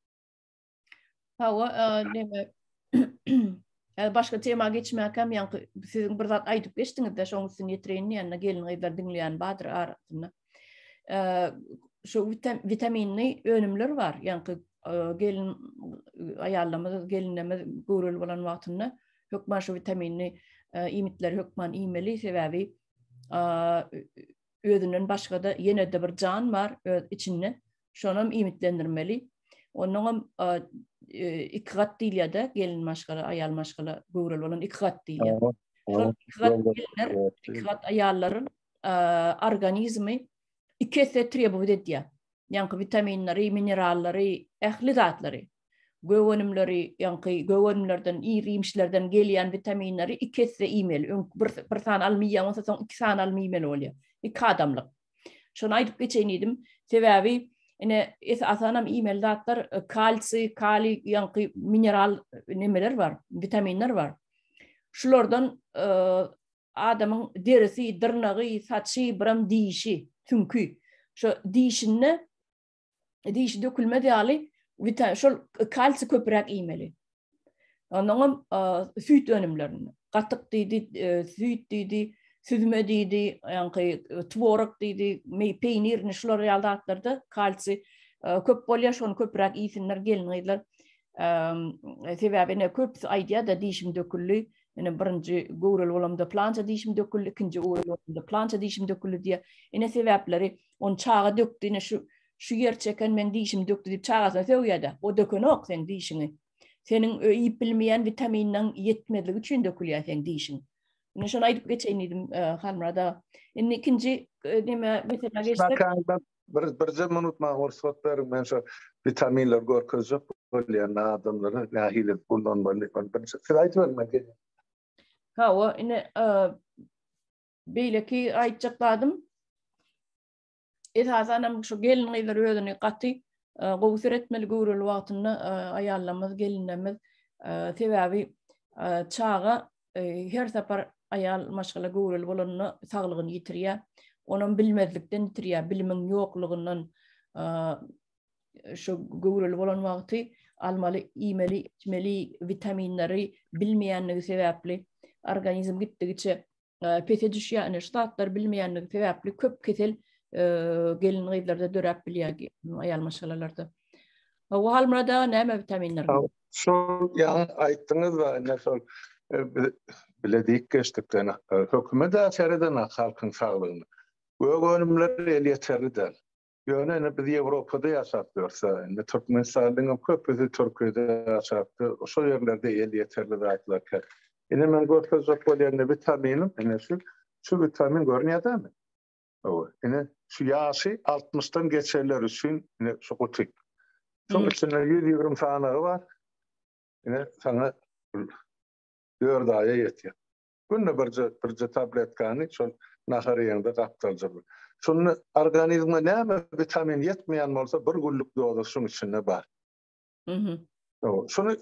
Hawa näme başga tema geçmäkem ýa-ni siziň bir zat aýdyp geçdiňiz de şoň üçin ýetirenni ýa-ni gelin gyzlar dinleýän badyr arasyna. Şu vitaminli önümler var. Yani gelin ayarlamada gelinleme görül bolan wagtynda hökman şu vitaminli imitler hökman iýmeli sebäbi özünden başga da ýene de bir jan bar içinde. Şonam imitlendirmeli. Onuň iki gat diýilýär gelin maşgala ayal maşgala görül bolan iki gat diýilýär. İki gat ayalların organizmi ikisi trebub edýär. Ýani vitaminleri, mineralleri, ähli zatlary, göwönümleri, ýani göwönümlerden, ýerimçlerden gelýän vitaminleri ikisi iýmeli. Bir san almaýan bolsa soň 2 san almaýmeli bolýar. 2 adamlyk. Şonu aýdyp geçen idim. Sebäbi ine esasanam iýmeli zatlar kalsi, kali, ýani mineral nemeler bar, vitaminler var. Şulardan adamyň derisi, dyrnagy, saçy, biram diýişi, tünkü. Şu diýişinde diýişi dökülmedi ýaly şol kalsi köpürek iýmeli. Onuň süýt önümlerini, gatyk diýdi, süýt diýdi, süzme diýdi, ýani tworog diýdi, peýnirini şular ýaldatlarda kalsi köp bolýar, şonu köpürek iýsinler gelinler. Sebäbi ne köp aýdýar da diýişim döküldi. Ene birinji görül bolamda plança diýişim döküldi, ikinji görül bolamda plança diýişim döküldi diýe. Ene sebäpleri on çağa dökdi, şu yer çeken men diýişim dökdi diýip çağasyna söýýärdi. O dökenok sen diýişiňi. Seniň iýip bilmeýän vitaminiň ýetmedligi üçin dökülýär sen diýişiň. Ene şonu aýdyp geçen idim halmrada. Ene ikinji neme mesela geçtik. Bir minutma gorsat berim men şu vitaminler görkezip bolýan adamlara nähili bundan bolýar. Siz aýtmadyň men. Hawa ine beýleki aýtjakladym. Esasanam şu gelin gyzlar özüni gaty Gowsur etmeli gowrul wagtyny ayallamaz gelinemiz sebäbi çağa her separ ayal maşgala gowrul bolanyny saglygyny ýitirýär. Onun bilmezlikden ýitirýär, bilimiň ýoklugyndan şu gowrul bolan wagty almaly, iýmeli, içmeli vitaminleri bilmeýänligi sebäpli organizm gitdigiçe pete düşýär. Ene ştatlar bilmeýänligi sebäpli köp kesel gelin gyzlarda dörep bilýär ayal maşgalalarda. O halmada näme vitaminler? Şol ýa aýtdyňyz we ene şol biledik geçdikden hökümet äsereden halkyň saglygyny. Gögönümler el ýeterlidir. Ýöne biz Ýewropada ýaşapdyrsa, indi Türkmenistan'yň köpüsi Türkiýede ýaşapdy. Şol ýerlerde el ýeterli zatlar. Ine men görkezek bolýan vitaminim, ene şu vitamin görnýärmi? Ine şu ýaşy 60'dan geçerler üçin ine şu gotik. Şoň içinde 120 sanagy bar. Ine sana 4 aýa ýetýär. Günde birje tabletkany şol naharýanda gapdaljar. Şunu organizma näme vitamin ýetmeýän bolsa bir günlük doza şoň içinde bar. Şunu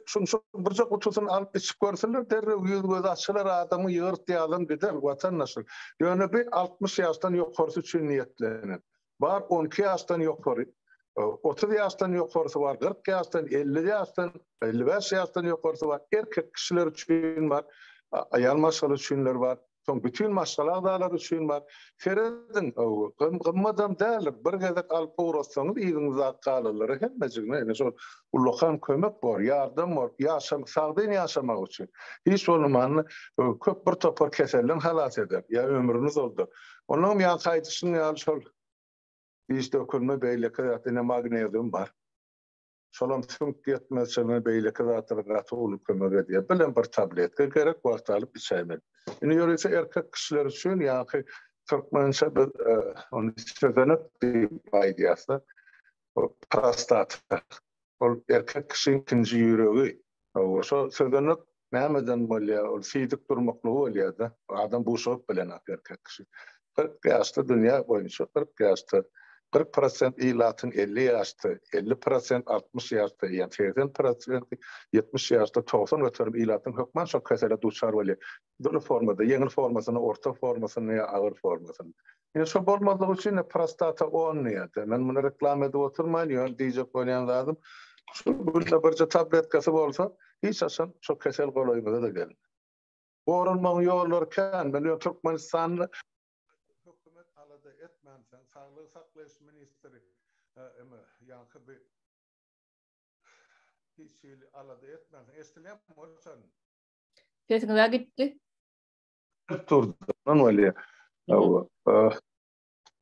birje kutusyny alyp içip görseler derre ýüz göz açylar adamy ýyrtýarlar gider watandaşlar. Ýöne bir 60 ýaşdan ýokarysy üçin niýetlenir. Bar 12 ýaşdan ýokary, 30 ýaşdan ýokarysy bar, 40 ýaşdan, 50 ýaşdan, 55 ýaşdan ýokarysy bar. Erkek kişiler üçin bar, ayal maşgala üçinler bar. Son bütün maşgalalar üçin bar. Feredin gymmadam dälir. Bir gezek alyp uğraşsaňyz ýygyňyz zat galalary hemmejigine ene şol ullakan kömek bar, ýardam bar, sagdyn ýaşamak üçin. Hiç bolmany köp bir topar keselden halas eder. Ya ömrüniz oldu. Onuň ýa gaýdyşyny ýa şol hiç dökülme beýleki ýa magnezium bar. Şolam sünk ýetmezçe beýleki zatlara gatylyp kömek edýär. Bilen bir tabletka gerek wagt alyp içämeli. Ine ýöre erkek kişiler üçin ýa-ki Türkmençe onu sözenek diýip aýdýarsa, prostat. Ol erkek kişiniň ikinji ýüregi. Şo sözenek nämeden bolýar? Ol fizik durmakly bolýar-da. Adam bu şok bilen erkek kişi. 40 ýaşda dünýä boýunça 40 ýaşda 40% ilatın 50 ýaşda, 50% 60 ýaşda, ýa 80% 70 ýaşda 90 götürüp ilatın hökman şo kesele duçar bolýar. Dolu formada, yeňil formasyny, orta formasyny ýa agyr formasyny. Ýa şo bolmadygy üçin prostata olmaýar. Men muny reklam edip oturmaýan, ýa diýjek bolýan lazım. Şu birje tabletkasy bolsa, hiç aşan şo kesel golaýmada da gelir. Orunmaň ýollary kan, men Türkmenistanyň alada etmänsen saglyk saklaýyş ministri ýa-ki bir hiç alada etmänsen estilem bolsan. Sesiňiz gitdi. Turdy. Bolýar.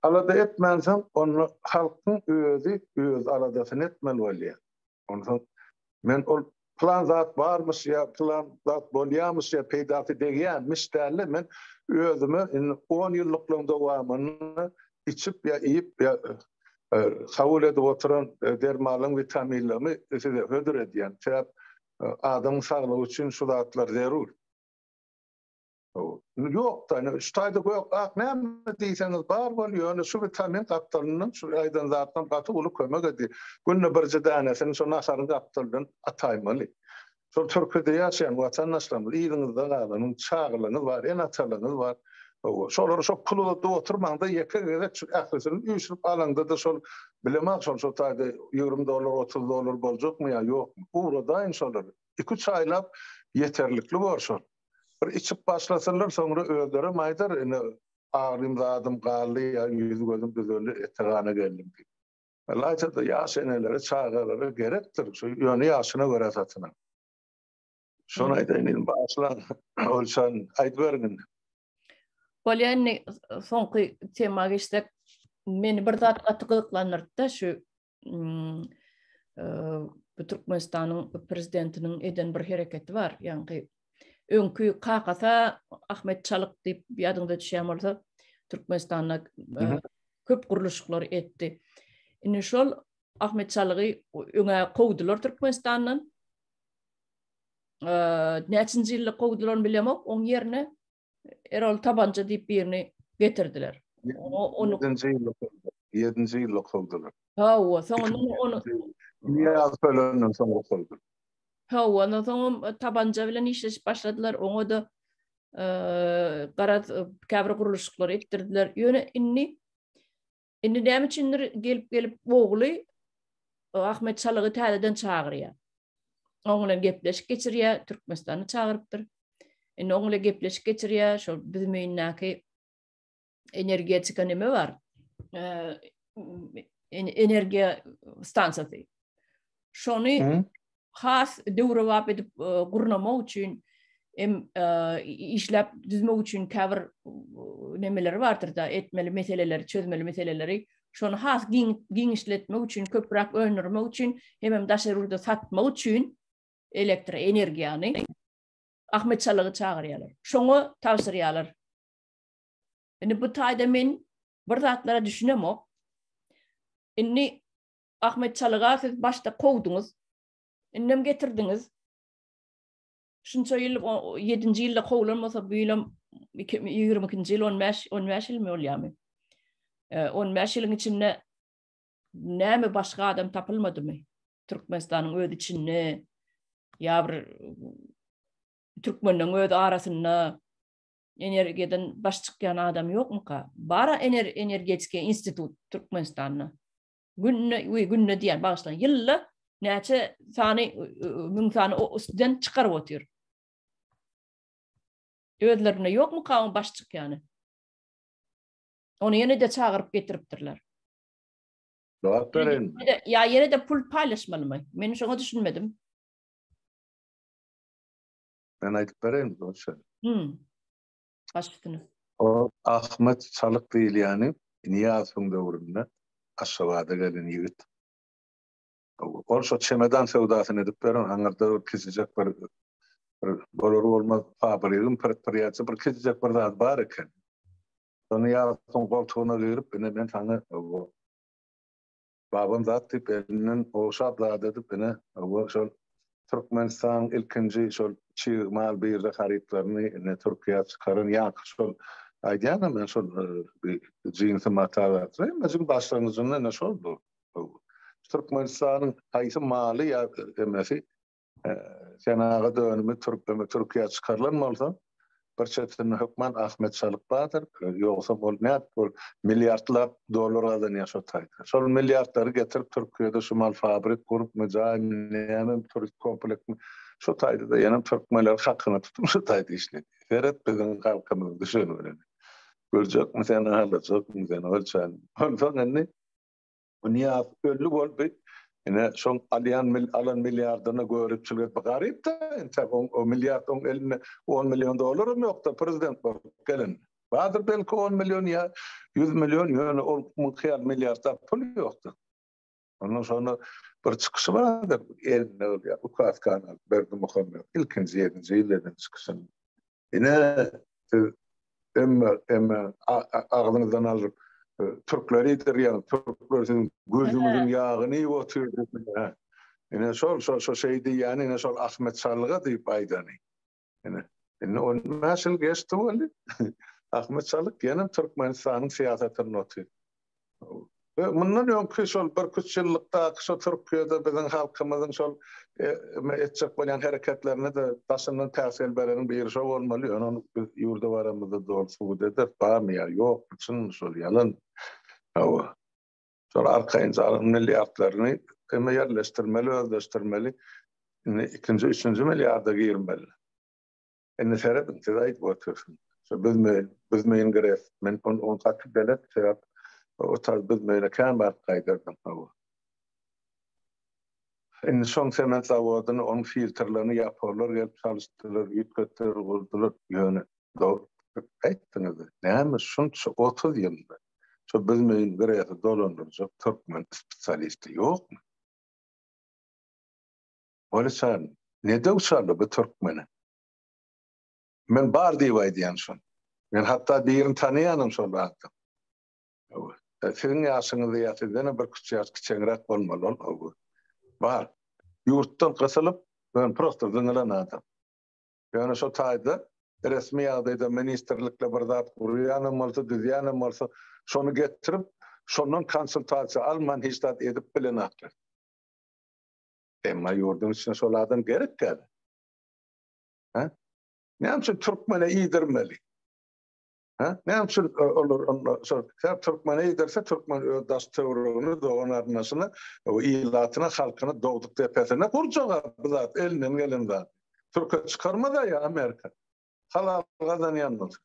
Alada etmänsen onu halkyň öz aladasyny etmeli bolýar. Ondan men ol plan zat barmyş ýa plan zat bolýarmyş ýa peýda edýänmiş däli men özüme 10 ýyllyklyň dowamyny içip ýa ýyp ýa kabul edip oturan dermalyň vitaminlerimi hödür edýän. Sebäp adamyň saglygy üçin şu zatlar zerur. Yok da ştaýda goýak näme diýseniz bar bolýar. Şu vitamin kaptalynyň şu aýdan zatdan gaty bolup kömek edýär. Günde birje dänesini şu nasaryň kaptalyndan ataýmaly. Şol Türkiýede ýaşaýan watandaşlarymyz ýygyňyzda galanyň çağlygyny bar, en atalygyny bar. Şolary şo pulda oturmanda ýeke gezek ählisini üýşüp alanda da şol bilemek şol taýda $20, $30 boljakmy ýa ýok. Burada inşallah 2-3 aýlap ýeterlikli bar şol. Bir içip başlasalar sonra öldürü maydar ağrım zadım gallı ya yüzü gözüm düzölü etegana geldim. Vallahi da yaş eneleri çağırları gerektir. Şu yönü yaşına göre satına. Şuna ayda başlan olsan aytbergin. Bolýan soňky temaga geçsek meni bir zat gatyklanyrdy şu Türkmenistanyň prezidentiniň eden bir hereketi bar. Ýani öňkü kakasa Ahmet Çalık diýip ýadyňda düşýär bolsa Türkmenistanda köp guruluşlar etdi. Ine şol Ahmet Çalıgy öňe kowdular Türkmenistandan. Näçinji ýylda kowdular bilemok, oň ýerine Erol Tabanca diýip birini getirdiler. Onu 7-nji ýylda 7. yılda koldular. Hawa sonra onu Niyaz bölümünden sonra koldular. Hawa sonra tabanca bilen işleş başladılar. Onu da qarat käbir guruluşlar ettirdiler. Yöne inni näme üçindir gelip oğlu Ahmet Çalıg'ı täzeden çağırýar. Oňla gepleşip geçirýär, Türkmenistany çağırypdyr. Oňla gepleşip geçirýär, şol bizim meýnäki energetika neme bar? Energiýa stansiýasy. Şonu has döwre wap edip gurnamak üçin işläp düzmek üçin käbir nemeleri bardyr da, etmeli meseleleri, çözmeli meseleleri. Şonu has giňişletmek üçin, köprak öňürmek üçin, hem daşarulda satmak üçin elektr energiýany Ahmet Çalıg'ı çağırýarlar. Şoňa tawsirýarlar. Bu taýda men bir zatlara düşünemok. Ahmet Çalıg'a siz başta kovduňuz. Nem getirdiňiz. Şunça ýyl 7-nji ýylda kovlanmasa büýlem 20-nji ýyl 15 ýyl mi bolýarmy? 15 ýylyň içinde näme başga adam tapylmadymy? Türkmenistanyň öz içinde ýa bir Türkmeniň öz arasynda energiýeden baş çykýan adam ýokmuka? Bara energetik institut Türkmenistanyň. Günne diýen başlan ýylla näçe sany mün sany üstüden çykaryp otýar. Özlerine ýokmuka baş çykýany? Onu ýene de çağırıp getiripdirler. Cevap verin. Ya ýene de pul paylaşmalymy? Men şoňa düşünmedim. Ben aýdyp bereyim bolsa. Başystyny. O Ahmet Çalık diýil ýani Niýazowyň döwründe Aşgabatda gelen ýigit. O şo çemedan sewdasyny edip beren haňyrda kesijek bir bolar bolmaz fabrikym pretoriýatsy bir kesijek bir zat bar eken. Onu ýa-da goltugyna girip men taňy babam zat diýip elinden o şaplady edip o şol Türkmenistan ilkinji şol çyğmal bir haritlaryny Türkiýe çykaryn ýa şol aýdýanam men şol jinsy matalat. Bizim başlangıçynda ne şoldu? Türkmenistanyň haýsy maly ýa emesi senaga dönümi Türkiýe çykarlan bolsa bir çetin hökman Ahmet Çalık badyr. Ýogsa bol näp bol milliardlap dollar adan ýaşatyr. Şol milliardlary getirip Türkiýede şumal fabrik kurup näme turistik kompleks şo taýda da ýa-da türkmenler hakyny tutup şo taýda işledi. Ferhat biziň halkymyz düşünýär. Görjek mesela hala çok mesela ölçen. Ondan o niye öllü boldy. Ine şoň alan milliardyna görüp çylgyp garyp da ente o milliardın eline 10 milyon dolar mı ýokda prezident bolup gelen. Bazyr belki 10 milyon ya 100 milyon ýöne ol muhyal milliardda pul ýokdy. Ondan sonra bir çykyşy bardyr. Eline bolýar. Ukas kanal berdi Muhammed. İlkinji 7-nji ýyldan çykyşyn. Ine emma ağzınızdan alıp Türkleridir yani Türklerin gözümüzün yağını oturuyor. Yine şol şeydi yani yine şol Ahmet Çalık'a deyip aydani. Yine o nasıl geçti öyle? Ahmet Çalık yine Türkmenistan'ın siyasetini oturuyor. Bundan öňki şol bir küçüllikde şu Türkiýede biziň halkymyzyň şol etjek bolan hereketlerine de daşyndan täsir berenen bir şol bolmaly. Onu ýurda baramyzda dolsup edip barmýar. Ýok, bütün şol ýalan. Şol arkaýynca milliardlaryny yerleştirmeli, özleştirmeli. 2-nji, 3-nji milliarda girmeli. Enne seredin täzeit bolýarsyň. Şo biz meýin gerek. Men onu takip edip o tarz biz meýlekan bar gaýdyrdım. Indi şoň sement zawodyny onun filtrlerini ýaparlar, gelip çalışdyrlar, ýetgetler, boldular ýöne. Aýtdyňyz. Näme şunça 30 ýylda. Şo biz meýin gerek dolandyrjak türkmen spesialisti ýokmy? Bolsa näde uçarly bu türkmeni? Men bar diýip aýdýan şon. Men hatda birini tanıyanım şol wagtda. Sizin ýaşyňyzda ýatydan bir küçüňrek bolmaly. Bar. Ýurtdan gyselyp, ben prostor dinlen adam. Ýöne şo taýda resmi ýagdaýda ministerlikle bir zat gurýanym bolsa, düzýanym bolsa, şonu getirip Şondan konsultasiya alman hiçtat edip bilen aklar. Emma yurdun içine sol adam gerek geldi. Ha? Ne yapsın Türkmen'e iyidirmeli? Ha? Ne yapsın olur Türkmen'e iyidirse Türkmen das tövrüğünü de onun arnasını o ilatına halkını doğduk tepesine kuracak bu zat elinin elinden. Türkiye çıkarma da ya Amerika. Halalgadan yanmaz.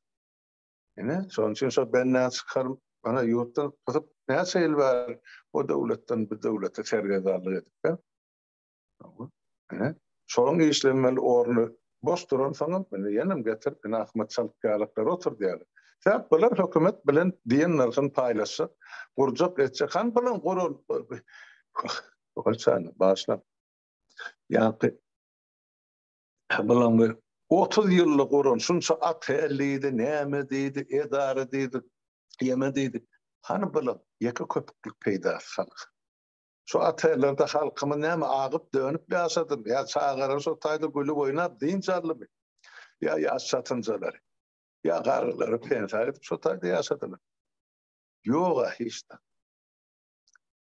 Yine son için benden çıkarım bana yurttan tutup ne sayıl var o devletten bir devlete sergedarlık edip. Sorun işlemeli ornu boş duran sana beni yanım getir beni Ahmet Çalıkyalıklar otur diyelim. Sebep bunlar hükümet bilen diyen narkın paylaşsa kurcak etse kan bilen kurul olsana başla yani bilen 30 yıllık kurun şunsa atelliydi nemediydi edarediydi yemediydi hani bilen yaka köpüklük peyda halk. Şu atelerde halkımı näme ağıp dönüp yaşadım. Ya çağırır şu tayda gülü oynap deyin canlı mı? Ya satıncaları. Ya karıları pensar edip şu tayda yaşadılar. Yoga hiç de.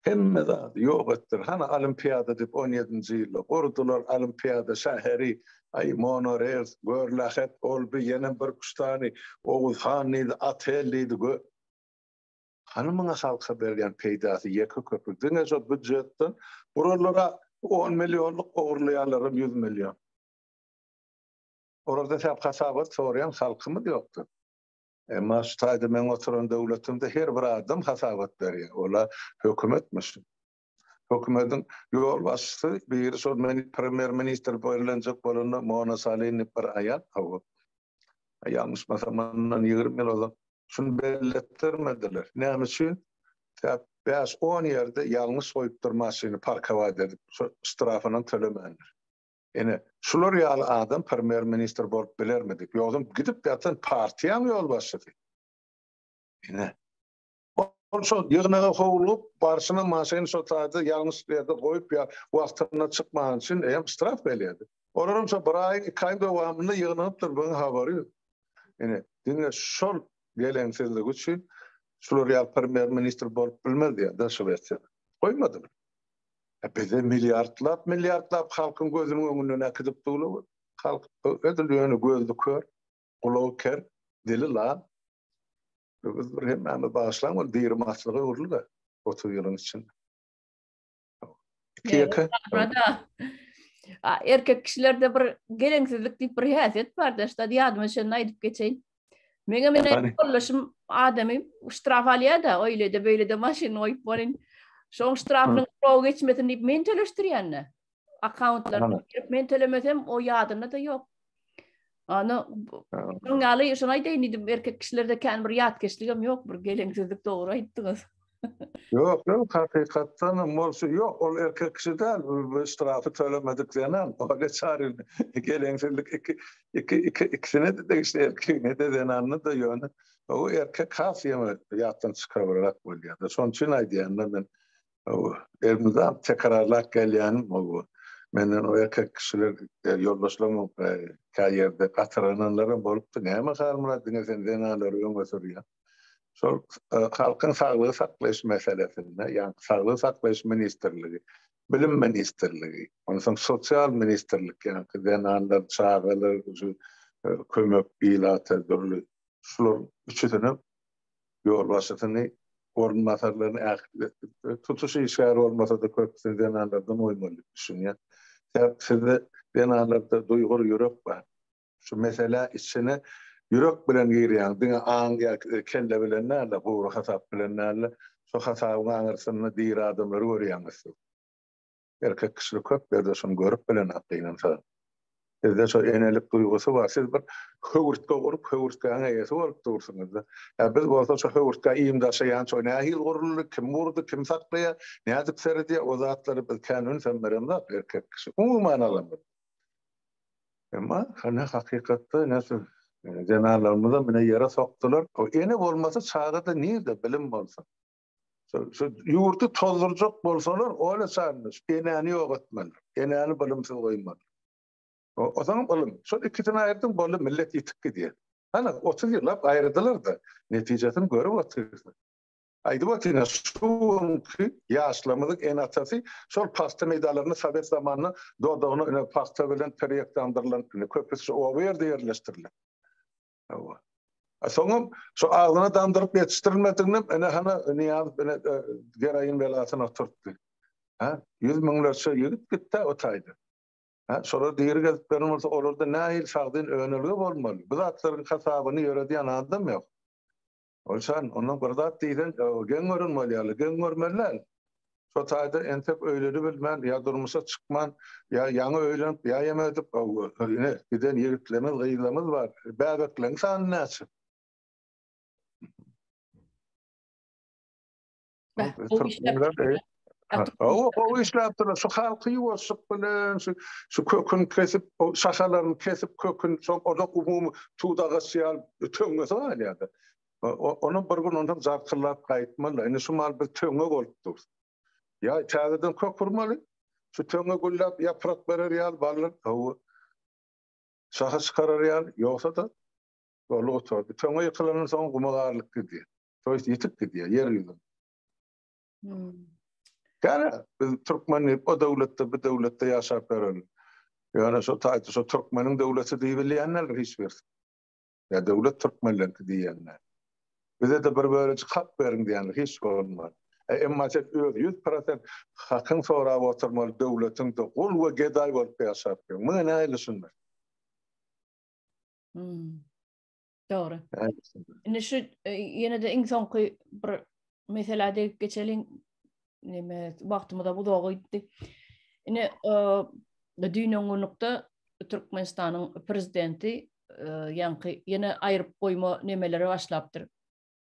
Hemme da yok ettir. Hani olimpiyada dip 17. yılda kurdular olimpiyada şehri ay monorail görlahet olbi yenen bir kustani Oğuz Han'ydı atelliydi hanımına halka bergen peydası yeka köpük. Dine şu büdjetten buralara 10 milyonluk uğurlayanlarım 100 milyon. Orada hep hasabat sorayan halkımız yoktu. Ama şu tayda men oturan devletimde her bir adam hasabat veriyor. Ola hükümetmiş. Hükümetin yol başçısı bir son premier minister boylanacak bolanda Mona Salih'in bir ayat hava. Yanlış masamandan 20 yıl oldu. Şunu bellettirmediler. Ne için? 5-10 yerde yalnız soyup durmasını parka edip strafının tölemenler. Yani şular yalı adam premier minister bolup bilermedik. Yolum gidip yatan partiye mi yol başladı? Yani o yığınağa kovulup barışına masayını sotaydı yalnız yerde koyup ya vaktına çıkmayan için straf belirdi. Orada bir ay kayın devamında yığınıptır bunun haberi yok. Yani dinle şol gelengsizlik için şular yalı premier minister bolup bilmedi ya da Şuvetçe. Koymadı mı? Bize milyardlap halkın gözünün önüne akıdıp dolu. Halk ödülüğünü gözlü kör, kulağı ker, dili la. Biz bir hemen bağışlan var, diğer mahsılığı vurdu da 30 yılın içinde. Burada erkek kişilerde bir gelengsizlik deyip bir haset var da işte diyadım için aydıp geçeyim. Mene kollaşım adamı strafalya da öyle de böyle de maşin oyup varın. Son strafının pro geçmesini deyip men töleştiriyenle. Accountlar men tölemesem o yadına da yok. Ana ngalı yaşan ayda erkek kişilerde kendi bir yat keşligim yok bir gelengsizlik doğru ayttınız. Yok hakikaten morsu yok ol erkek kişi değil strafı tölemedik denen öyle çağrıldı gelengsizlik ikisine de işte erkek ne de denanını da yönü o erkek kafiyemi yattan çıkararak oluyor da son için ay diyenler ben o elimden tekrarlak geliyorum o benden o erkek kişiler yoldaşlarım kariyerde katırananların bolup da ne mi kalmıyor dinlesin denaları yönü soruyor. Halkın sağlığı saklaş meselesinde, yani sağlığı saklaş ministerliği, bilim ministerliği, ondan sosyal ministerlik, yani denanlar, çağrılar, kömök, ilatı, dörlü, şular üçüdünü yol başlatını, ormanlarını tutuşu işler olmasa da köpüsün denanlardan oymalı düşünüyor. Sizde denanlarda duygur yürek var. Şu mesela içine yürek bilen giriyan, dine ağın kelle bilenlerle, buğru hasap bilenlerle, şu hasabın ağırsınını dir adamları görüyanlısı. Erkek kişilik köp berde şunu görüp bilen hakkıyla sağ. Sizde şu enelik duygusu var. Siz bir hıvırtka vurup, hıvırtkanın eyesi olup dursunuz da. Biz bolsa şu hıvırtka iyimdaşayan, şu nehil gururlu, kim vurdu, kim saklaya, ne adık serediye, o zatları biz kendini semmerimde erkek kişi. Umuman alamır. Ama hani hakikatte nasıl cenarlarımıza mine yere soktular. O ene olmasa çağda nerede bilim olsa. Şu yurtu tozduracak bolsalar öyle sanmış. Eneni yok etmeli. Eneni bilimsiz koymalı. O zaman bilim. Şu ikisini ayırdım böyle millet yitik gidiyor. Hani 30 yıllar ayrıldılar da neticesini görüp oturuyorlar. Aydı batına şunki yaşlamadık en atası sol pasta medallarını Sovet zamanına doğduğunu pasta bilen periyaktandırılan köpüsü o yerde yerleştirilen. Soňam şu ağzına dandırıp yetiştirilmediğinden ene hana niyaz bene gerayın belasına turtdy. Ha 100 miňlerçe ýigit gitdi o taýdy. Ha şolar diýeri gezip berim bolsa olarda näil sagdyn öňelge bolmaly. Bu zatlaryň hasabyny ýöredýän adam ýok. Olsan ondan bir zat diýden gen görünmeli ýaly, gen görmeliler. Şu taýda entep öýleri bilmän, ýa durmuşa çykman, ýa ýaňy öýlenip, ýa ýeme edip, giden ýigitlerimiz, gyýlamyz bar. Bägekleň sany näçe? O işlerdir. Şu halkı yuvaşıp bilen, şu kökün kesip, şaşalarını kesip kökün, orada umumu tuğdağı siyal töňgesi var ýa-da. Onu bir gün ondan zarkırlap gaýtmaly. Ene şu mal bir töňe bolupdyr. Ya çağırdan kök vurmaly. Şu töňe gullap yaprak berer ýal barlar. Şaha çıkarar ýal, ýoksa da olu oturdy. Töňe ýykylanan soň gumagarlyk gidýär. Toýst ýetip gidýär ýer ýüzüne. Kana biz Türkmen o döwletde bu döwletde ýaşap berelim. Ýani şu taýda şu Türkmeniň döwleti diýilýänler hiç bir. Ya döwlet Türkmenlerki diýenler. Bize de bir böylece hak verin diýenler hiç bolmaz. Emma sen 100% hakyň sorap oturmaly döwletiň de gol we geday bolup ýaşap. Mene aýlyşynlar. Doğru. Ine şu ýene de iňsoňky bir mesela de geçeliň neme wagtymda bu doga gitdi. Ine dünýäňde Türkmenistanyň prezidenti ýene aýryp goýma nemeleri başlapdyr.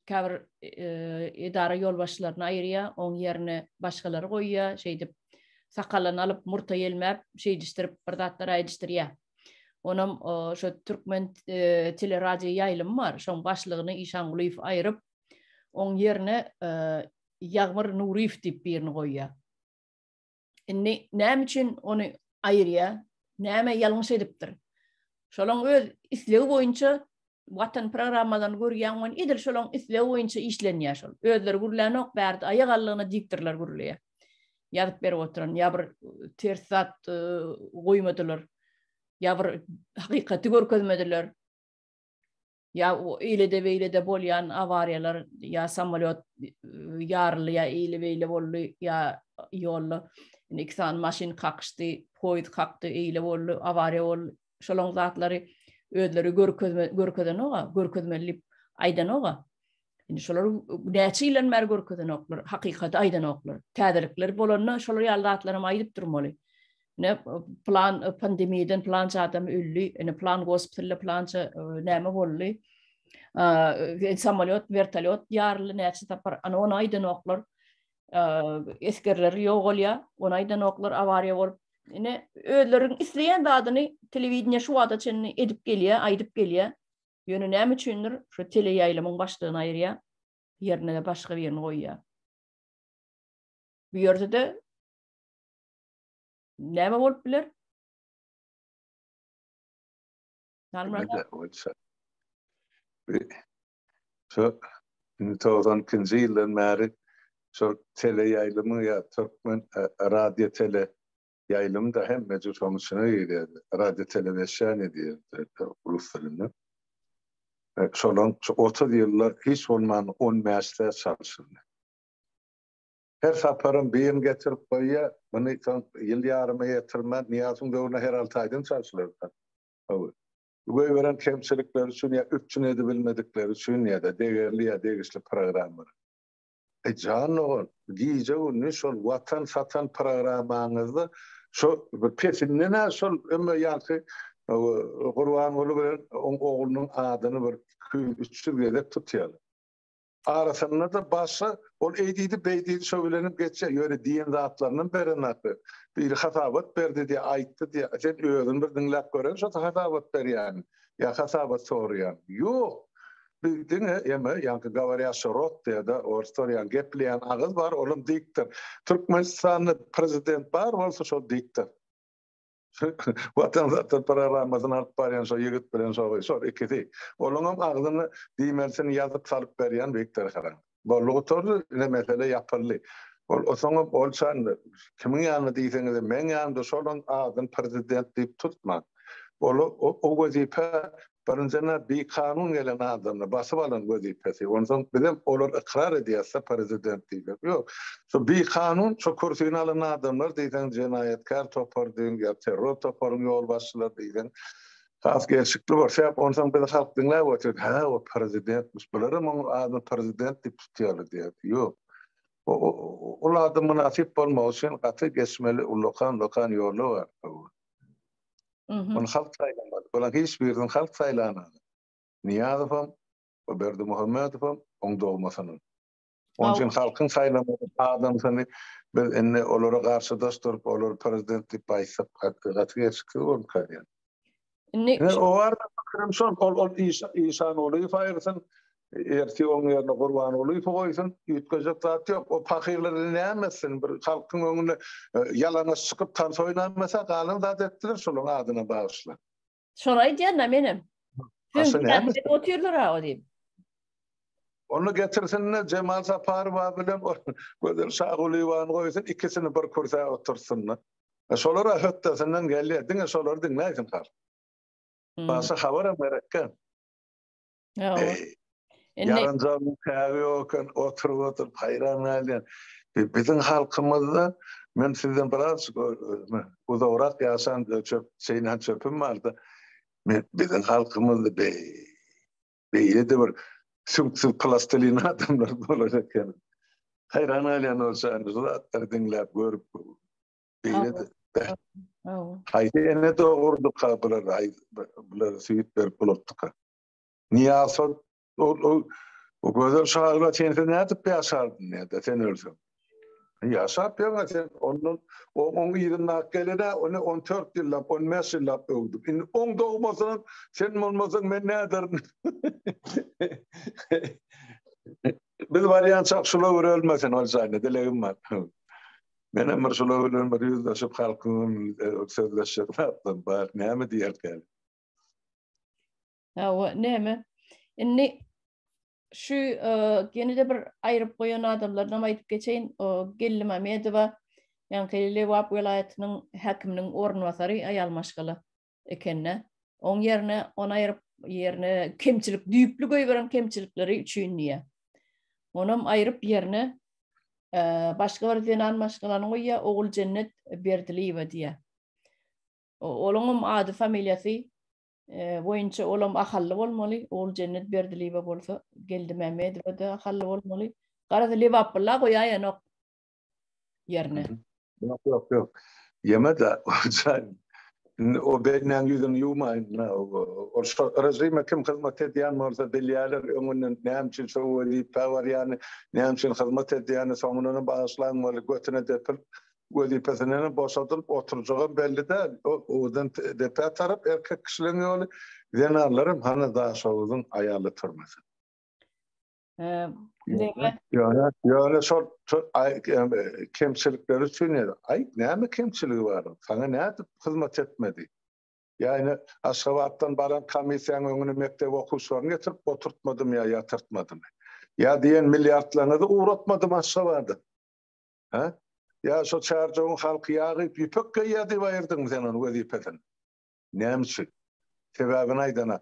Käbir idara ýolbaşçylaryny aýrýa, oň ýerine başgalary goýýa, şeýdip sakalyny alyp murta ýelmäp, şeýdişdirip bir zatlar aýdışdyrýa. Onam şu Türkmen teleradio ýaýlym bar, şoň başlygyny Işan Guliýew aýryp, oň ýerine Ýagmyr Nuriýew diýip birini goýýa. Näme üçin ony aýrýa? Näme ýalňyş edipdir? Şolaň öz islegi boýunça Watan programmadan görýän we edil şolaň islegi boýunça işlenýär şol. Özleri gürlenok bärdi aýak allygyna diktirler gürleýär. Ýazyp berip oturan, ýa bir ters zat goýmadylar. Ya bir hakikati görkezmediler. Ya eýlede beýlede bolýan awariýalar, ya samolyot ýarly, ya eýle-beýle boldy, ya ýolly. Iksan maşin kakşdy, poýuz kakdy, eýle boldy, awariýa boldy. Şolaň zatlary özleri görkezden oga, görkezmelip aýdan oga. Indi şolar näçe ýyllar görkezden oklar, hakikaty aýdan oklar. Täzelikler bolanna şolar ýaldatlarym aýdyp durmaly. Ne plan pandemiyeden plança adam öldü, ne plan hospitalla plança näme boldy. Samolyot, vertolyot ýarly näçe tapar, ana onu aýdan oklar. Eskerler ýok bolýa, onu aýdan oklar awariýa bolup. Ine özleriň isleýän zadyny telewiziýne şu wada çenni edip gelýär, aýdyp gelýär. Ýöne näme üçindir? Şu tele ýaýlamyň başlygyny aýrýar, ýerine de başga birini goýýar. Bu ýerde de näme bolup biler? Şu 90-njy ýyldan bäri şu tele ýaýlamy ýa Türkmen radio tele ýaýlamy da hem mejur sonuçuna ýerdi. Radio telewizyon diýildi ulus dilinde. Şolaň 30 ýyllar hiç bolman 10 mäsle çalışdy. Her saparın birini getirip koyuya, bunu yıl yarıma getirmen, Niyasyň döwrüne her 6 aýdan çalışylyrdy. Bu veren kemçilikler üçin ya üçin edi bilmedikleri üçin ya da değerli ya değişli programlar. Canım, diyeceğim ne şol vatan satan programınızda şu peşinden ne şol ömür yankı Kurban olup oğlunun adını bir 300 gedek tutuyor. Arasında da başa ol eydiydi beydiydi şövelenip geçe ýöre diýen zatlarynyň berenatdy. Bir hasabat berdi diýe aýtdy diýe. Sen özüň bir dinläp gören şo hasabat berýän. Ya hasabat sorýan. Ýok. Bildiň ýa-da ýa-da gawarýa rot diýe orstoryň gepleýän agyz bar, olum diktir. Türkmenistanyň prezident bar, bolsa şo diktir. Watan zatlar programmasyny alyp barýan şo ýigit bilen şo ikisi. Olaňam agyzyny diýmelsini ýazyp salyp berýän Viktor Haran. Bolluğu tordu ne mesele yapıldı. O sonra olsan kimin yanında diyseniz men yanında şolun adın prezident deyip tutma. O vazife barıncana bir kanun gelen adamla basıp alan vazifesi. Ondan bizim olur ikrar ediyorsa prezident deyip. Yok. So bir kanun çok kursuyun alan adamlar diyden cinayetkar topar deyin ya terör toparın yol başçılar diyden. Has gerçekli varsa ondan bir halk dinler otur. Ha o prezidentmiş. Bunların onun adını prezident deyip tutuyorlar diyor. Yok. O adamın münasip olması için katı geçmeli lokan yolu var. On halk saylanmadı. Ola hiçbirinin halk saylanmadı. Niyazov'um, o Berdi Muhammedov'um, on doğmasının. Onun için halkın saylanmadı. Adam seni enne olara karşı dost durup olar prezidentlik bayısıp katı geçikti onu kariyen. O var da bakırım son, ol İsa'nın olayı fayırsın, erti onun yerine kurban olayı koysun, yütkacak zat yok. O fakirleri ne emezsin? Bir halkın önüne yalana sıkıp tans oynanmasa kalın zat ettiler şolun adına bağışla. Şoray diyen benim. Asıl ne emezsin? Otuyorlar ha o diyeyim. Onu getirsinler Cemal Sapar bilen gözül Şahul İvan koysun, ikisini bir kursa otursunlar. Şolara höttesinden geldi. Dine şoları dinleysin kal. Basa habara merekken. Yarınca mükâvi okan, otur, hayran halen. Bizim halkımızda, ben sizden biraz uzavrak yaşan çöpüm vardı. Bizim halkımızda beyle de bir sümk plastilin adamlar olacak yani. Hayran halen olsanız, uzatları dinleyip görüp beyle de. Haydi ene doğurdu kapılar, bunları süyüt verip buluttuk. Niye asıl o gözler şahırla çense ne atıp yaşardın ya da sen ölsün. Yaşap ya sen onun yılına gelene onu 14 yılla 15 yılla öldü. Şimdi 10 doğmasın sen olmasın ben ne ederim? Biz varyan çakşula ölmesin olsaydı dileğim var. Ben emir şula ölmesin yüzleşip halkının sözleşip attım. Bak ne mi diyer geldi? Ne mi? Inni şu yine de bir ayırıp koyan adamlardan ayıp geçeyim Gellim Amedova yani Lewap vilayetinin hakiminin ornavasarı ayal maşgalı ekenne. On yerine ona ayırıp yerine kemçilik düyüplü koyuveren kemçilikleri üçün niye. Onum ayırıp yerine başka bir denan maşgalanı koyya oğul cennet Berdiliva diye. Olum adı familyası boyunca olam ahallı olmalı, oğul cennet Berdiliva bolsa geldi Mehmet ve de ahallı olmalı. Qarada Liverpool'la koyaya nok yerine. Yok. Yeme de o benden yüzün yumayın. O rejime kim hizmet ediyen morsa belyalar önünden nemçil soğuli power yani nemçil hizmet ediyen sonunun bağışlan var götüne depil vazifesini boşaltıp oturacağım belli de odan depe taraf erkek kişilerin yolu denarlarım hani daha soğudun ayarlı turmasın. Yani çok kemçilikleri düşünüyor. Ay ne mi kemçiliği var? Sana ne yapıp hizmet etmedi? Yani Aşgabat'tan baran komisyon önüne mektep okuşlarını getirip oturtmadım ya yatırtmadım. Ya diyen milyardlarına da uğratmadım Aşgabat'ı. Ha? Ya şu çağıracağın halkı yağı yüpek kıyyadı bayırdın sen onu vazifeden. Neymiş? Sebebini aydana.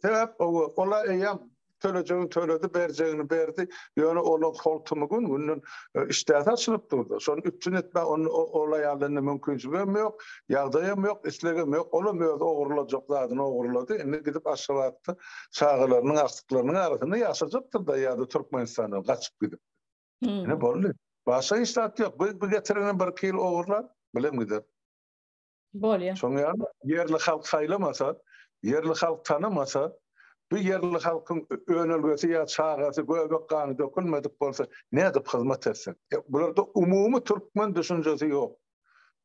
Sebep ola eyyam töleceğini töledi, bereceğini berdi. Yani onun koltuğumun bunun iştahı açılıp durdu. Sonra üçün etme onun olay halinde mümkünsüzlüğüm yok, yağdayım yok, islegim yok. Olamıyor da oğurlayacaklarını oğurladı. Şimdi gidip aşağı attı. Sağlarının, astıklarının arasında yaşayacaktır da ya da Türkmenistan'dan kaçıp gidip. Ne böyle? Başka iştahat yok. Bu getirene bir kıyıl oğurlar. Bilem gider. Böyle. Sonra yerli halk sayılamasa, yerli halk tanımasa, bu yerli halkın önülgesi ya çağası, göbek kanı dökülmedik bolsa ne edip hizmet etsin? Burada umumi Türkmen düşüncesi yok.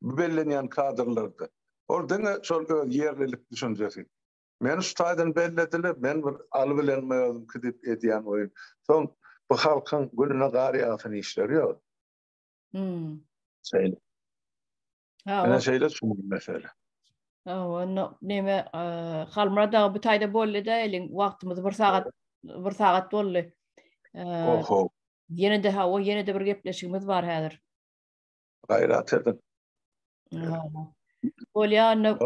Belleneyen kadrlarda. Orada şol yerlilik düşüncesi. Men ustaydan bellediler, ben bir alıbilenmeyordum gidip ediyen oyun. Son bu halkın gününe gari afını işleri yok. Şeyle. Ben şeyle düşündüm mesela. Neme halmada bu tayda bolle da elin vaktimiz bir saat bolle. Oho. Yine de o yine de bir gepleşigimiz var häzir. Gayrat edin. Bolýa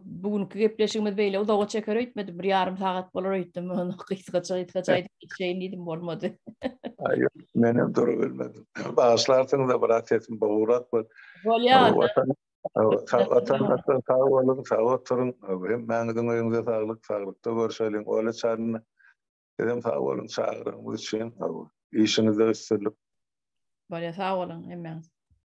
bugünkü gepleşigimiz beýle uzağa çeker öýtmedi. Bir ýarym sagat bolar öýtdim. Onu gysgaça şeyin diýdim bolmady. Hayır, benim doğru bilmedim. Bağışlarsın da bırak etsin, bağırat var. Bolýa Vatandaşlar sağ olun, sağ oturun. Hem mənigin oyunuza sağlıkta görüşelim. Öyle çağırın. Dedim sağ olun, çağırın. Bu için işinizde üstünlük. bolýa sag bolun hemmeňiz.